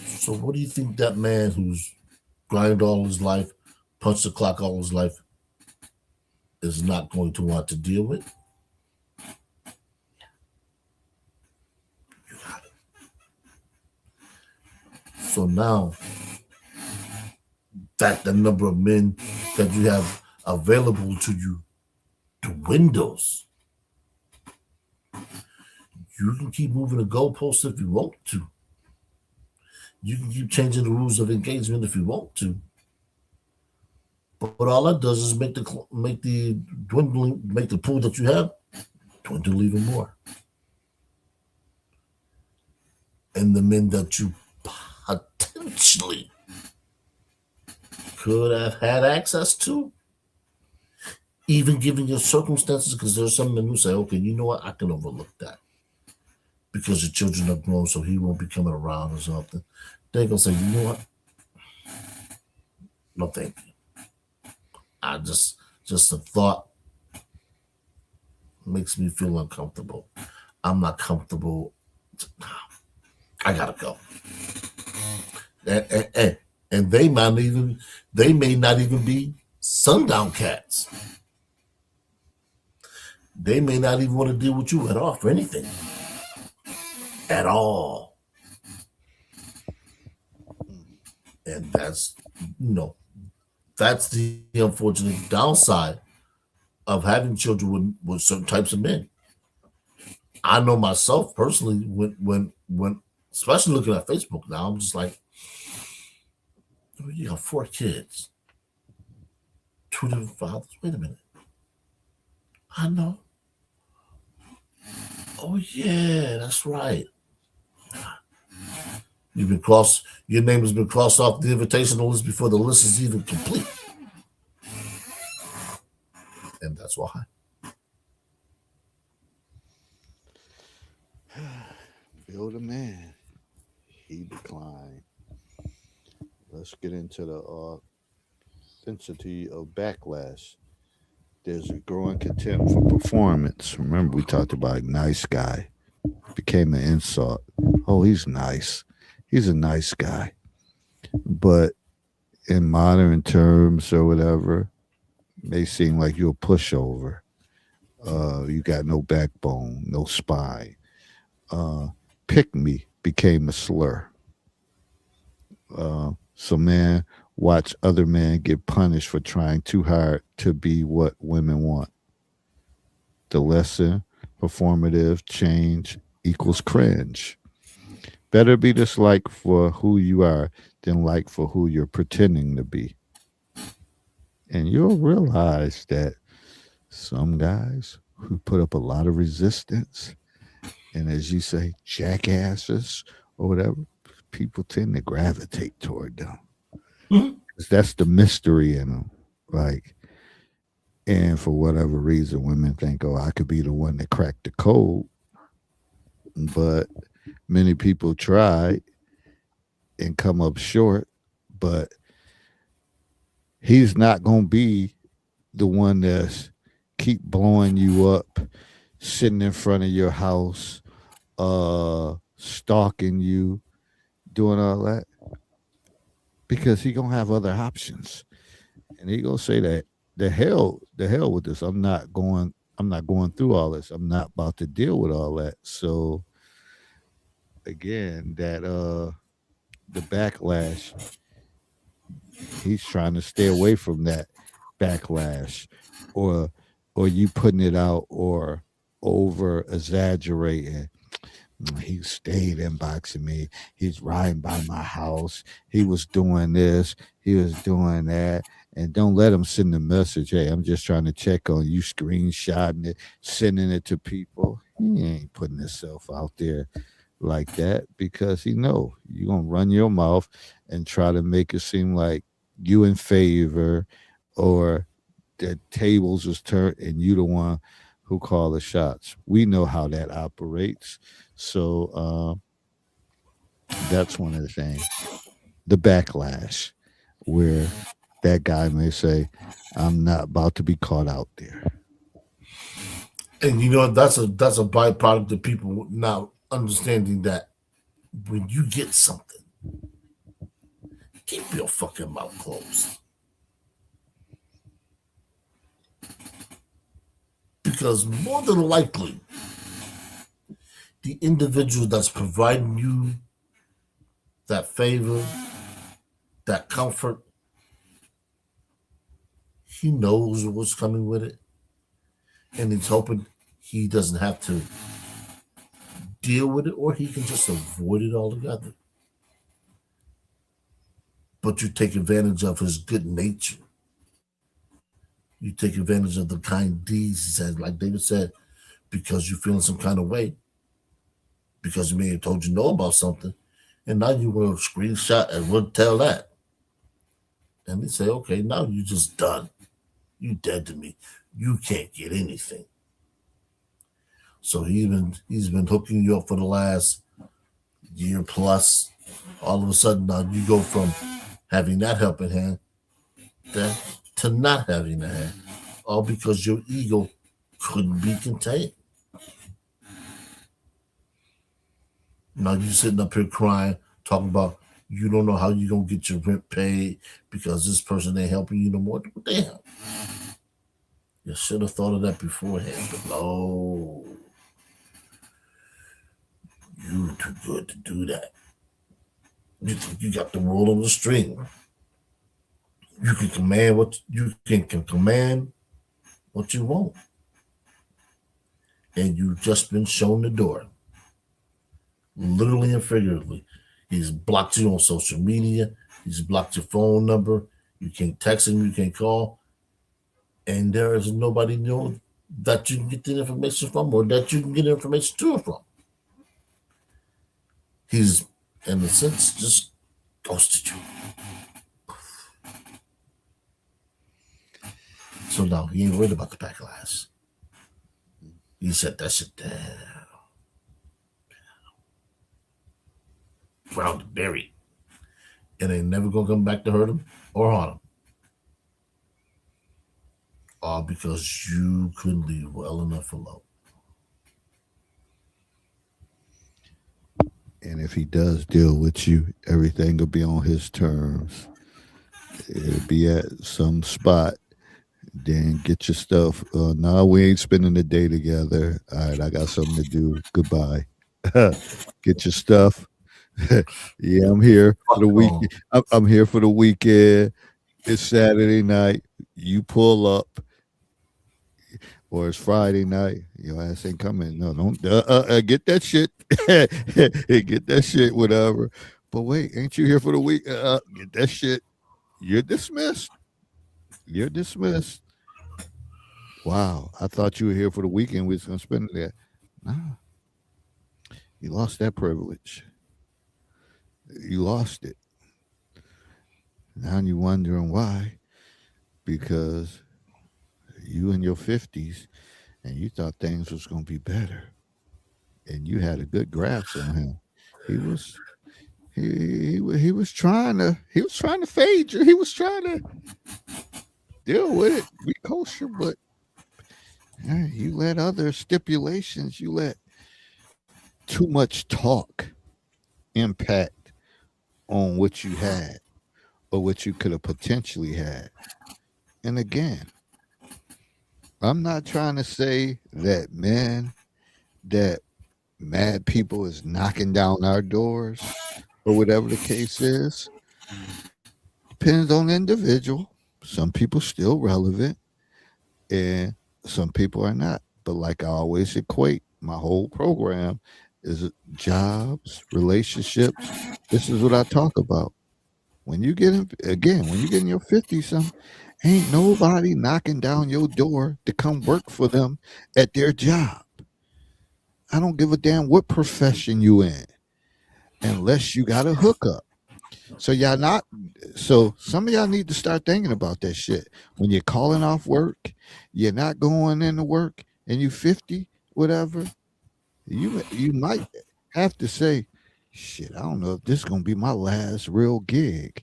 So what do you think that man who's grinded all his life, punched the clock all his life, is not going to want to deal with? You got it. So now that the number of men that you have available to you dwindles, you can keep moving the goalposts if you want to. You can keep changing the rules of engagement if you want to. But all that does is make the pool that you have dwindle even more. And the men that you potentially could have had access to, even given your circumstances, because there's some men who say, okay, you know what, I can overlook that because your children are grown, so he won't be coming around or something. They're going to say, you know what? No, thank you. I just the thought makes me feel uncomfortable. I'm not comfortable. I gotta go. And they may not even be sundown cats. They may not even want to deal with you at all for anything. At all. And that's, that's the unfortunate downside of having children with certain types of men. I know myself personally, when especially looking at Facebook now, I'm just like, you got 4 kids, 2 different fathers. Wait a minute. I know. Oh yeah, that's right. Your name has been crossed off the invitational list before the list is even complete. And that's why. Bill the man, he declined. Let's get into the intensity of backlash. There's a growing contempt for performance. Remember, we talked about nice guy. Became an insult. Oh, he's nice. He's a nice guy. But in modern terms or whatever, may seem like you're a pushover. You got no backbone, no spine. Pick me became a slur. So man, watch other men get punished for trying too hard to be what women want. The lesson, performative change equals cringe. Better be disliked for who you are than liked for who you're pretending to be. And you'll realize that some guys who put up a lot of resistance, and as you say, jackasses or whatever, people tend to gravitate toward them. Mm-hmm. That's the mystery in them. Like, and for whatever reason, women think, oh, I could be the one that cracked the code. But many people try and come up short, but he's not going to be the one that's keep blowing you up, sitting in front of your house, stalking you, doing all that, because he gonna have other options, and he gonna say that the hell with this. I'm not going through all this. I'm not about to deal with all that. So again, that the backlash, he's trying to stay away from that backlash, or you putting it out or over exaggerating. He stayed inboxing me. He's riding by my house. He was doing this. He was doing that. And don't let him send a message. Hey, I'm just trying to check on you, screenshotting it, sending it to people. He ain't putting himself out there like that because he know you're gonna run your mouth and try to make it seem like you in favor or the tables was turned and you the one who call the shots. We know how that operates. So that's one of the things. The backlash where that guy may say, I'm not about to be caught out there. And that's a byproduct of people now understanding that when you get something, keep your fucking mouth closed. Because more than likely, the individual that's providing you that favor, that comfort, he knows what's coming with it. And he's hoping he doesn't have to deal with it or he can just avoid it altogether. But you take advantage of his good nature. You take advantage of the kind deeds he said, like David said, because you're feeling some kind of way, because he may have told you no about something, and now you want to screenshot and would tell that. And they say, okay, now you're just done. You dead to me. You can't get anything. So he's been hooking you up for the last year plus. All of a sudden now you go from having that helping hand to not having that hand. All because your ego couldn't be contained. Now you sitting up here crying, talking about you don't know how you gonna get your rent paid because this person ain't helping you no more. Damn. You should have thought of that beforehand, but no. You too good to do that. You think you got the world on the string. You can command can command what you want. And you've just been shown the door. Literally and figuratively. He's blocked you on social media. He's blocked your phone number. You can't text him. You can't call. And there is nobody know that you can get the information from or that you can get information to him from. He's, in a sense, just ghosted you. So now he ain't worried about the backlash. He said that shit down. Ground to bury. It ain't never gonna come back to hurt him or harm him. All because you couldn't leave well enough alone. And if he does deal with you, everything will be on his terms. It'll be at some spot. Then get your stuff. No, we ain't spending the day together. All right, I got something to do. Goodbye. Get your stuff. Yeah, I'm here for the weekend. I'm here for the weekend. It's Saturday night. You pull up, or it's Friday night. Your ass ain't coming. No, don't get that shit. Get that shit, whatever. But wait, ain't you here for the week? Get that shit. You're dismissed. You're dismissed. Wow, I thought you were here for the weekend. We was gonna spend it there. No, you lost that privilege. You lost it. Now you're wondering why. Because you in your 50s and you thought things was going to be better. And you had a good grasp on him. He was he was trying to fade you. He was trying to deal with it, be kosher, but you let other stipulations, you let too much talk impact on what you had or what you could have potentially had. And again, I'm not trying to say that that mad people is knocking down our doors or whatever the case is. Depends on the individual. Some people still relevant and some people are not. But like I always equate my whole program Is it jobs, relationships? This is what I talk about. When you get in, again, when you get in your 50s, some ain't nobody knocking down your door to come work for them at their job. I don't give a damn what profession you in, unless you got a hookup. So y'all not. So some of y'all need to start thinking about that shit. When you're calling off work, you're not going into work, and you 50, whatever. You might have to say, shit. I don't know if this is gonna be my last real gig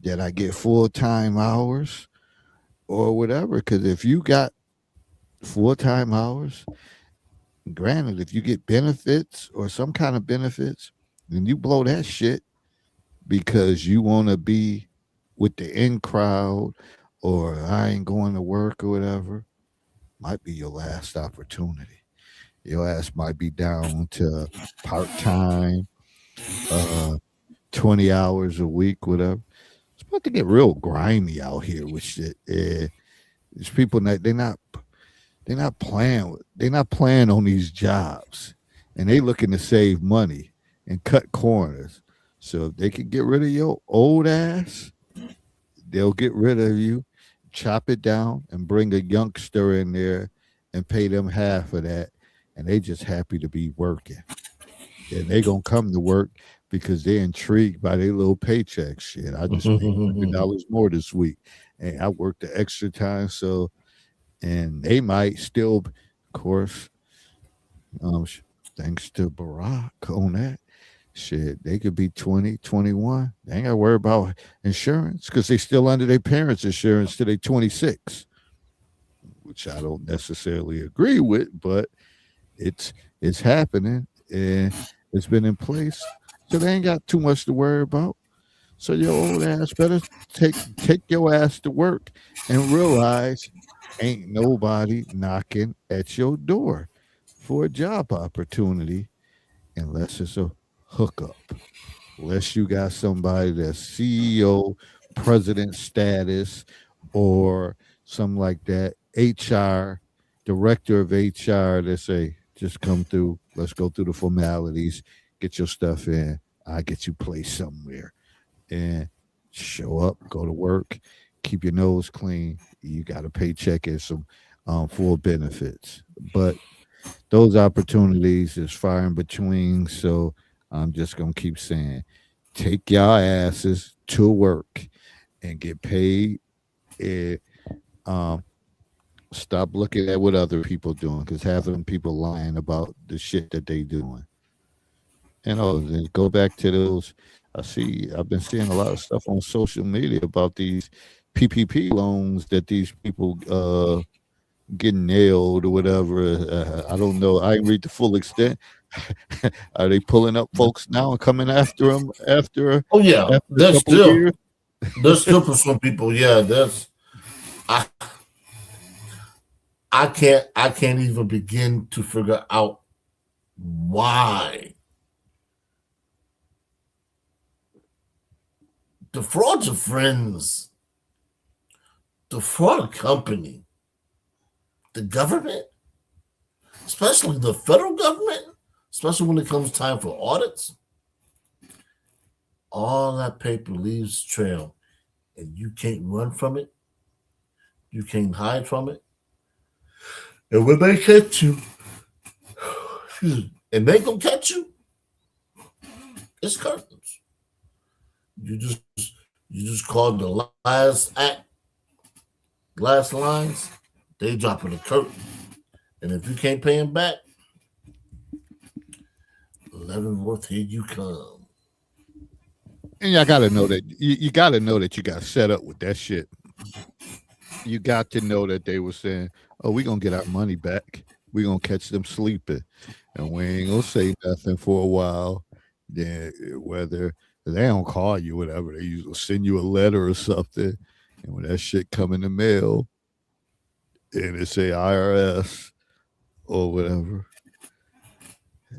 that I get full time hours or whatever. Because if you got full time hours, granted, if you get benefits or some kind of benefits, then you blow that shit because you want to be with the in crowd or I ain't going to work or whatever, might be your last opportunity. Your ass might be down to part time, uh, 20 hours a week, whatever. It's about to get real grimy out here with shit. These people not they're not playing on these jobs, and they looking to save money and cut corners. So if they can get rid of your old ass, they'll get rid of you, chop it down, and bring a youngster in there and pay them half of that, and they just happy to be working. And they gonna come to work because they're intrigued by their little paycheck. Shit, I just made $100 more this week, and I worked the extra time, so and they might still, of course, um, thanks to Barack on that shit, they could be 20, 21. They ain't got to worry about insurance because they still under their parents' insurance till they 26, which I don't necessarily agree with, but it's happening and it's been in place, so they ain't got too much to worry about. So your old ass better take your ass to work and realize ain't nobody knocking at your door for a job opportunity unless it's a hookup. Unless you got somebody that's CEO, president status, or something like that, HR, director of HR that say, just come through, let's go through the formalities, get your stuff in, I get you placed somewhere. And show up, go to work, keep your nose clean. You got a paycheck and some full benefits. But those opportunities is far in between. So I'm just gonna keep saying, take y'all asses to work and get paid. And stop looking at what other people doing because half of them people lying about the shit that they doing. And then go back to those. I've been seeing a lot of stuff on social media about these PPP loans that these people getting nailed or whatever. I don't know. I didn't read the full extent. Are they pulling up folks now and coming after them Oh yeah, after a couple of years? there's still for some people. Yeah, I I can't even begin to figure out why the fraud's of friends, the fraud company, the government, especially the federal government, especially when it comes time for audits, all that paper leaves a trail and you can't run from it. You can't hide from it. And when they catch you, and they gonna catch you, it's curtains. You just called the last lines, they dropping the curtain. And if you can't pay them back, Leavenworth, here you come. And y'all gotta know that you gotta know that you got set up with that shit. You got to know that they were saying, "Oh, we gonna get our money back. We gonna catch them sleeping, and we ain't gonna say nothing for a while." Then whether they don't call you, whatever, they usually send you a letter or something, and when that shit come in the mail, and it say IRS or whatever,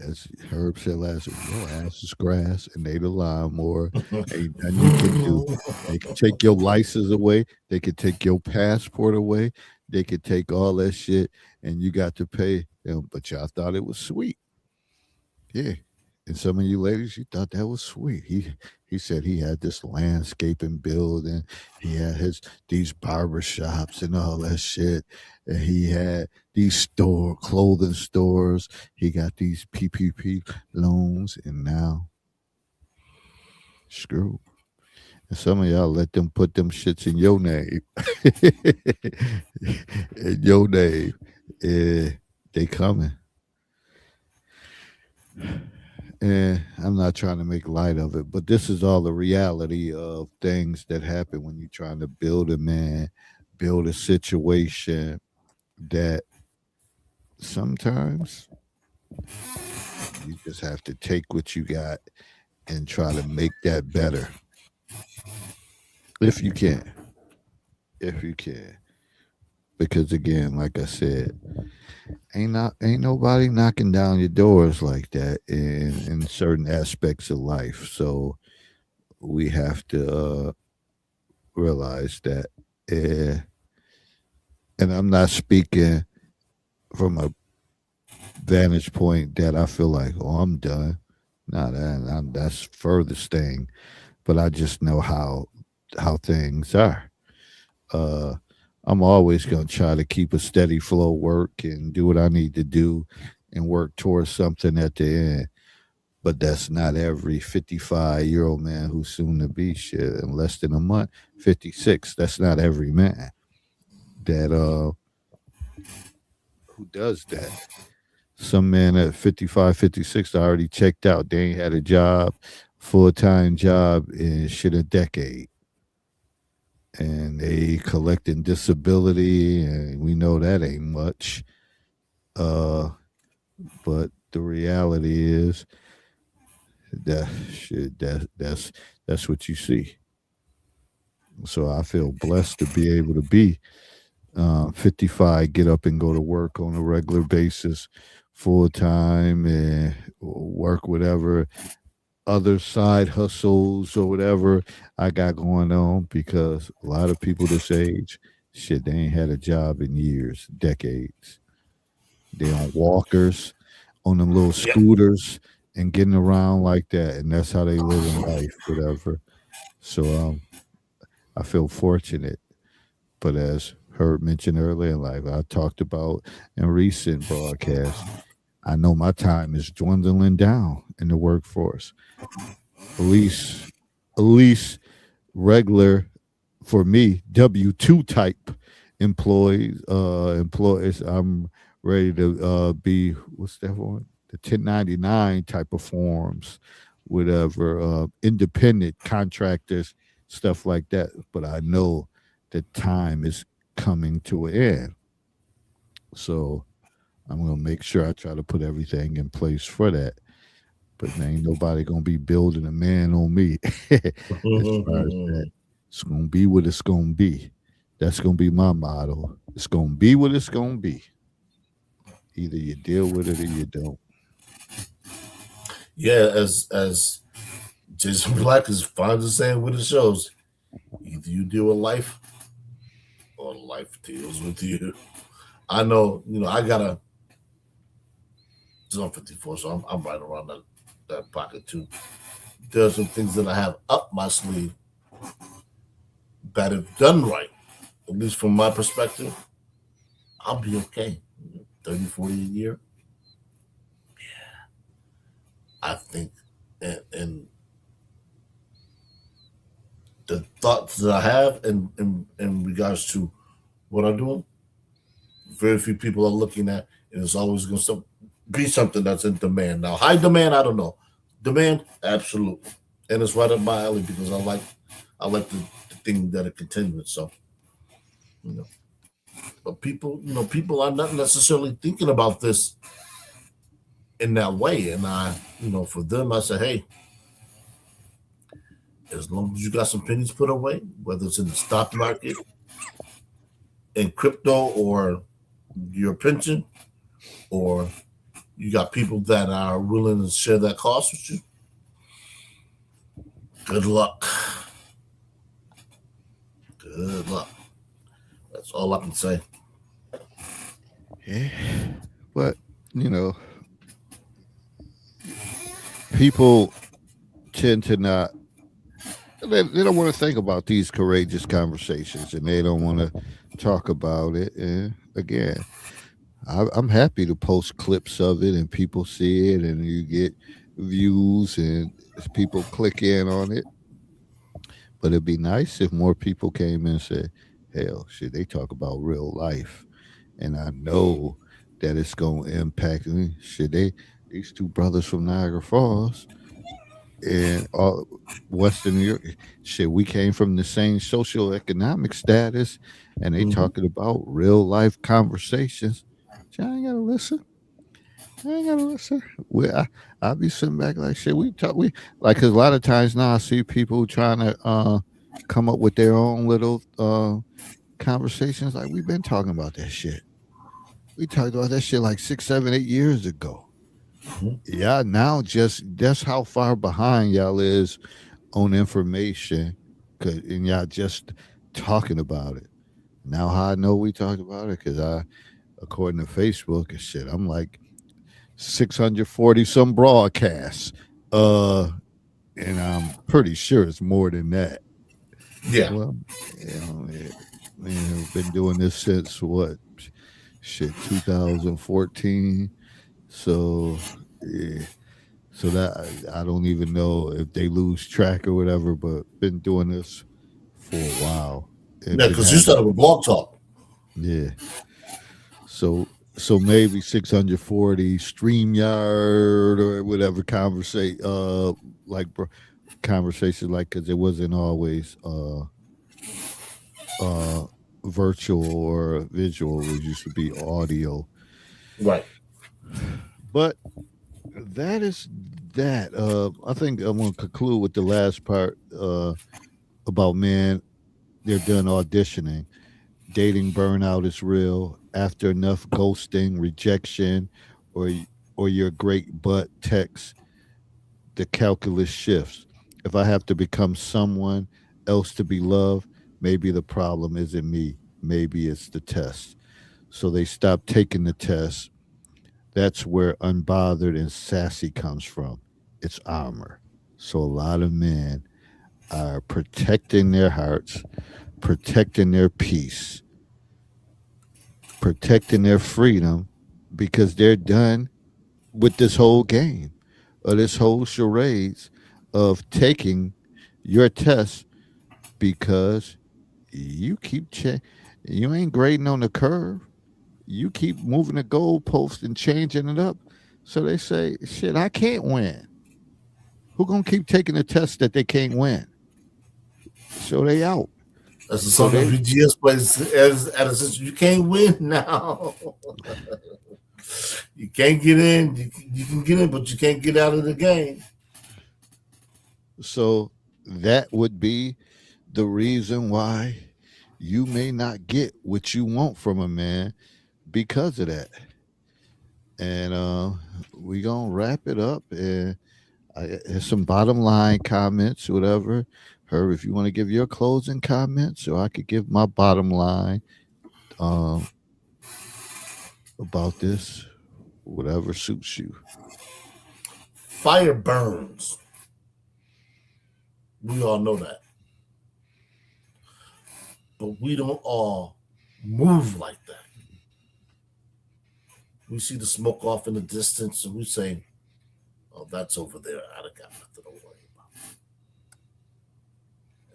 as Herb said last week, your ass is grass and they the lawnmower. Ain't nothing you can do. They can take your license away. They can take your passport away. They could take all that shit and you got to pay them. But y'all thought it was sweet. Yeah. And some of you ladies, you thought that was sweet. He said he had this landscaping building. He had his these barber shops and all that shit. And he had these clothing stores. He got these PPP loans, and now screw. And some of y'all let them put them shits in your name. In your name. They coming. And I'm not trying to make light of it, but this is all the reality of things that happen when you're trying to build a man, build a situation that sometimes you just have to take what you got and try to make that better. If you can. If you can. Because again, like I said, ain't nobody knocking down your doors like that in certain aspects of life. So we have to realize that. Uh, and I'm not speaking from a vantage point that I feel like, oh, I'm done. No, that's furthest thing. But I just know how things are. Uh, I'm always gonna try to keep a steady flow work and do what I need to do and work towards something at the end. But that's not every 55-year-old man who's soon to be shit in less than a month. 56. That's not every man that who does that. Some men at 55, 56 already checked out. They ain't had a job, full time job in shit a decade. And they collecting disability, and we know that ain't much. Uh, but the reality is that shit that's what you see. So I feel blessed to be able to be 55, get up and go to work on a regular basis, full time, and work whatever other side hustles or whatever I got going on. Because a lot of people this age, shit, they ain't had a job in years, decades. They on walkers, on them little Yep. scooters, and getting around like that, and that's how they live in life, whatever. So I feel fortunate. But as Herb mentioned earlier, like I talked about in recent broadcasts, I know my time is dwindling down in the workforce. At least, at least regular for me, W-2 type employees. I'm ready to be what's that one? The 1099 type of forms, whatever, independent contractors, stuff like that. But I know that time is coming to an end. So I'm gonna make sure I try to put everything in place for that. But there ain't nobody gonna be building a man on me as far as that. It's gonna be what it's gonna be. That's gonna be my motto. It's gonna be what it's gonna be. Either you deal with it or you don't. Yeah, as Jason Black is fond of saying with his shows, either you deal with life or life deals with you. I know, I got a I'm 54, so I'm right around that pocket too. There's some things that I have up my sleeve that if done right, at least from my perspective, I'll be okay. 30, 40 a year, I think. And the thoughts that I have in regards to what I'm doing, very few people are looking at, and it's always going to be something that's in demand. Now, high demand, I don't know. Demand, absolutely, and it's right up my alley because I like the thing that it continues. So, you know, but people are not necessarily thinking about this in that way, and for them, I say, hey, as long as you got some pennies put away, whether it's in the stock market, in crypto, or your pension, or you got people that are willing to share that cost with you, good luck. Good luck. That's all I can say. Yeah. But, you know, people tend to not. They don't want to think about these courageous conversations, and they don't want to talk about it. And again, I'm happy to post clips of it, and people see it, and you get views, and people click in on it. But it'd be nice if more people came in and said, "Hell, shit, they talk about real life," and I know that it's gonna impact me. Shit, these two brothers from Niagara Falls and Western New York, shit, we came from the same social economic status, and they Mhm. talking about real life conversations. Shit, I ain't gotta listen. I ain't gotta listen. I be sitting back like shit. We talk. We like because a lot of times now I see people trying to come up with their own little conversations. Like we've been talking about that shit. We talked about that shit like 6, 7, 8 years ago. Mhm. Yeah, now just that's how far behind y'all is on information, and y'all just talking about it. Now, how I know we talked about it because according to Facebook and shit, I'm like 640 some broadcasts, uh, and I'm pretty sure it's more than that. Yeah, Well, man, I've been doing this since what? Shit, 2014. So, yeah. So that I don't even know if they lose track or whatever, but been doing this for a while and yeah, been because you having started with Blog Talk. yeah. So maybe 640 StreamYard or whatever conversation like conversation like because it wasn't always uh virtual or visual. It used to be audio. Right. But that is that. I think I'm gonna conclude with the last part about men. They're done auditioning. Dating burnout is real. After enough ghosting, rejection, or or your great butt text, the calculus shifts. If I have to become someone else to be loved, maybe the problem isn't me. Maybe it's the test. So they stop taking the test. That's where unbothered and sassy comes from. It's armor. So a lot of men are protecting their hearts, protecting their peace, protecting their freedom because they're done with this whole game or this whole charades of taking your test because you keep you ain't grading on the curve. You keep moving the goalpost and changing it up. So they say, shit, I can't win. Who gonna keep taking the test that they can't win? So they out. That's the So song that they VGS plays as Addison. You can't win now. You can't get in. You can get in, but you can't get out of the game. so that would be the reason why you may not get what you want from a man because of that. And we gonna wrap it up. And here's some bottom line comments, whatever. Herb, if you want to give your closing comments, or I could give my bottom line um, about this, whatever suits you. Fire burns. We all know that. But we don't all move like that. We see the smoke off in the distance and we say, oh, that's over there. I got nothing to worry about.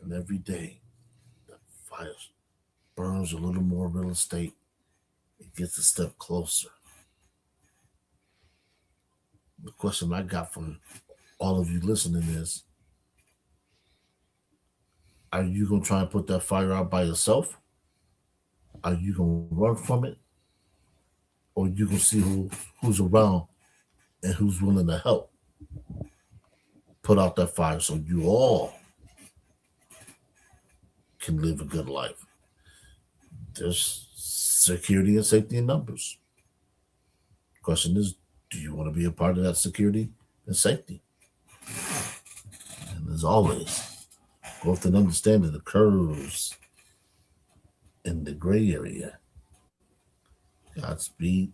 And every day, that fire burns a little more real estate. It gets a step closer. The question I got from all of you listening is, are you going to try and put that fire out by yourself? Are you going to run from it? Or you going to see who's around and who's willing to help put out that fire so you all can live a good life? There's security and safety in numbers. Question is, do you want to be a part of that security and safety? And as always, growth and understanding the curves in the gray area. Godspeed.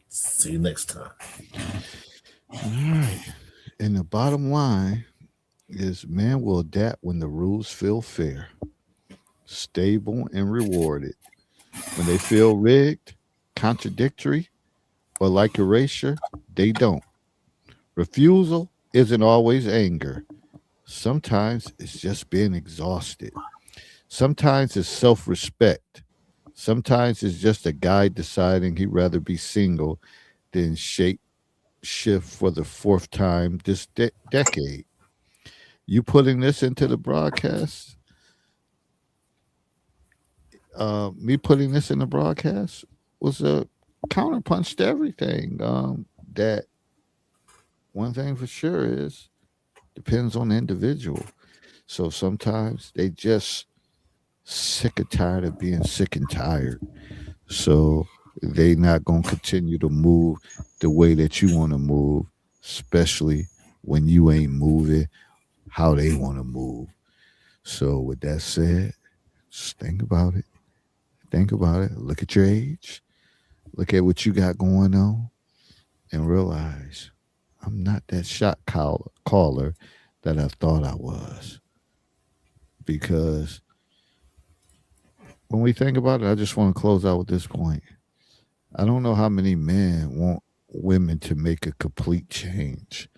See you next time. All right. And the bottom line is man will adapt when the rules feel fair, stable, and rewarded. When they feel rigged, contradictory, or like erasure, they don't. Refusal isn't always anger. Sometimes it's just being exhausted. Sometimes it's self respect. Sometimes it's just a guy deciding he'd rather be single than shape shift for the fourth time this decade. You putting this into the broadcast, me putting this in the broadcast was a counterpunch to everything. That one thing for sure is depends on the individual. So sometimes they just sick and tired of being sick and tired. So they not gonna continue to move the way that you want to move, especially when you ain't moving how they want to move. So with that said, just think about it. Think about it. Look at your age. Look at what you got going on, and realize I'm not that caller that I thought I was. Because when we think about it, I just want to close out with this point. I don't know how many men want women to make a complete change,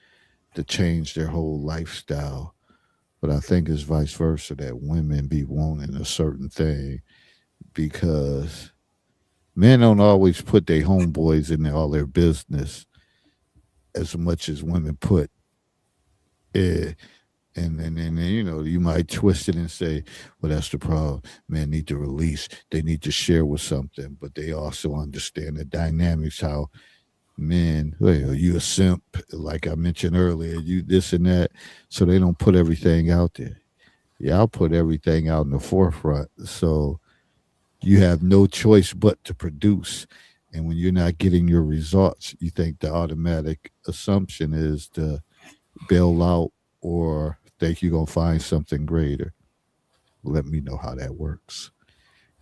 to change their whole lifestyle. But I think it's vice versa that women be wanting a certain thing because men don't always put their homeboys in all their business as much as women put it. And you know, you might twist it and say, well, that's the problem. Men need to release. They need to share with something, but they also understand the dynamics, how men, well, you a simp, like I mentioned earlier, you this and that. So they don't put everything out there. Yeah, I'll put everything out in the forefront. So you have no choice but to produce. And when you're not getting your results, you think the automatic assumption is to bail out or think you're going to find something greater. Let me know how that works.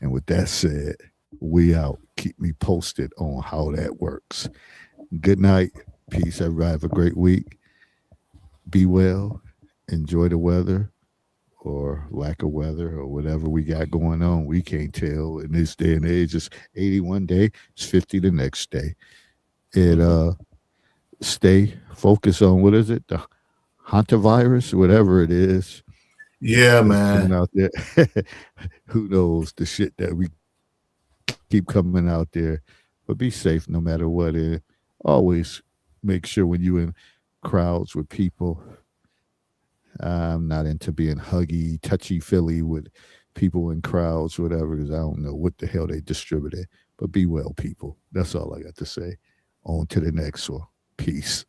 And with that said, we out. Keep me posted on how that works. Good night. Peace. Everybody have a great week. Be well. Enjoy the weather or lack of weather or whatever we got going on. We can't tell in this day and age. It's 81 day. It's 50 the next day. And stay focused on what is it? The hantavirus, whatever it is. Yeah, Coming man. out there. Who knows the shit that we keep coming out there. But be safe no matter what. And always make sure when you in crowds with people. I'm not into being huggy, touchy feely with people in crowds, whatever, because I don't know what the hell they distributed. But be well, people. That's all I got to say. On to the next one. Peace.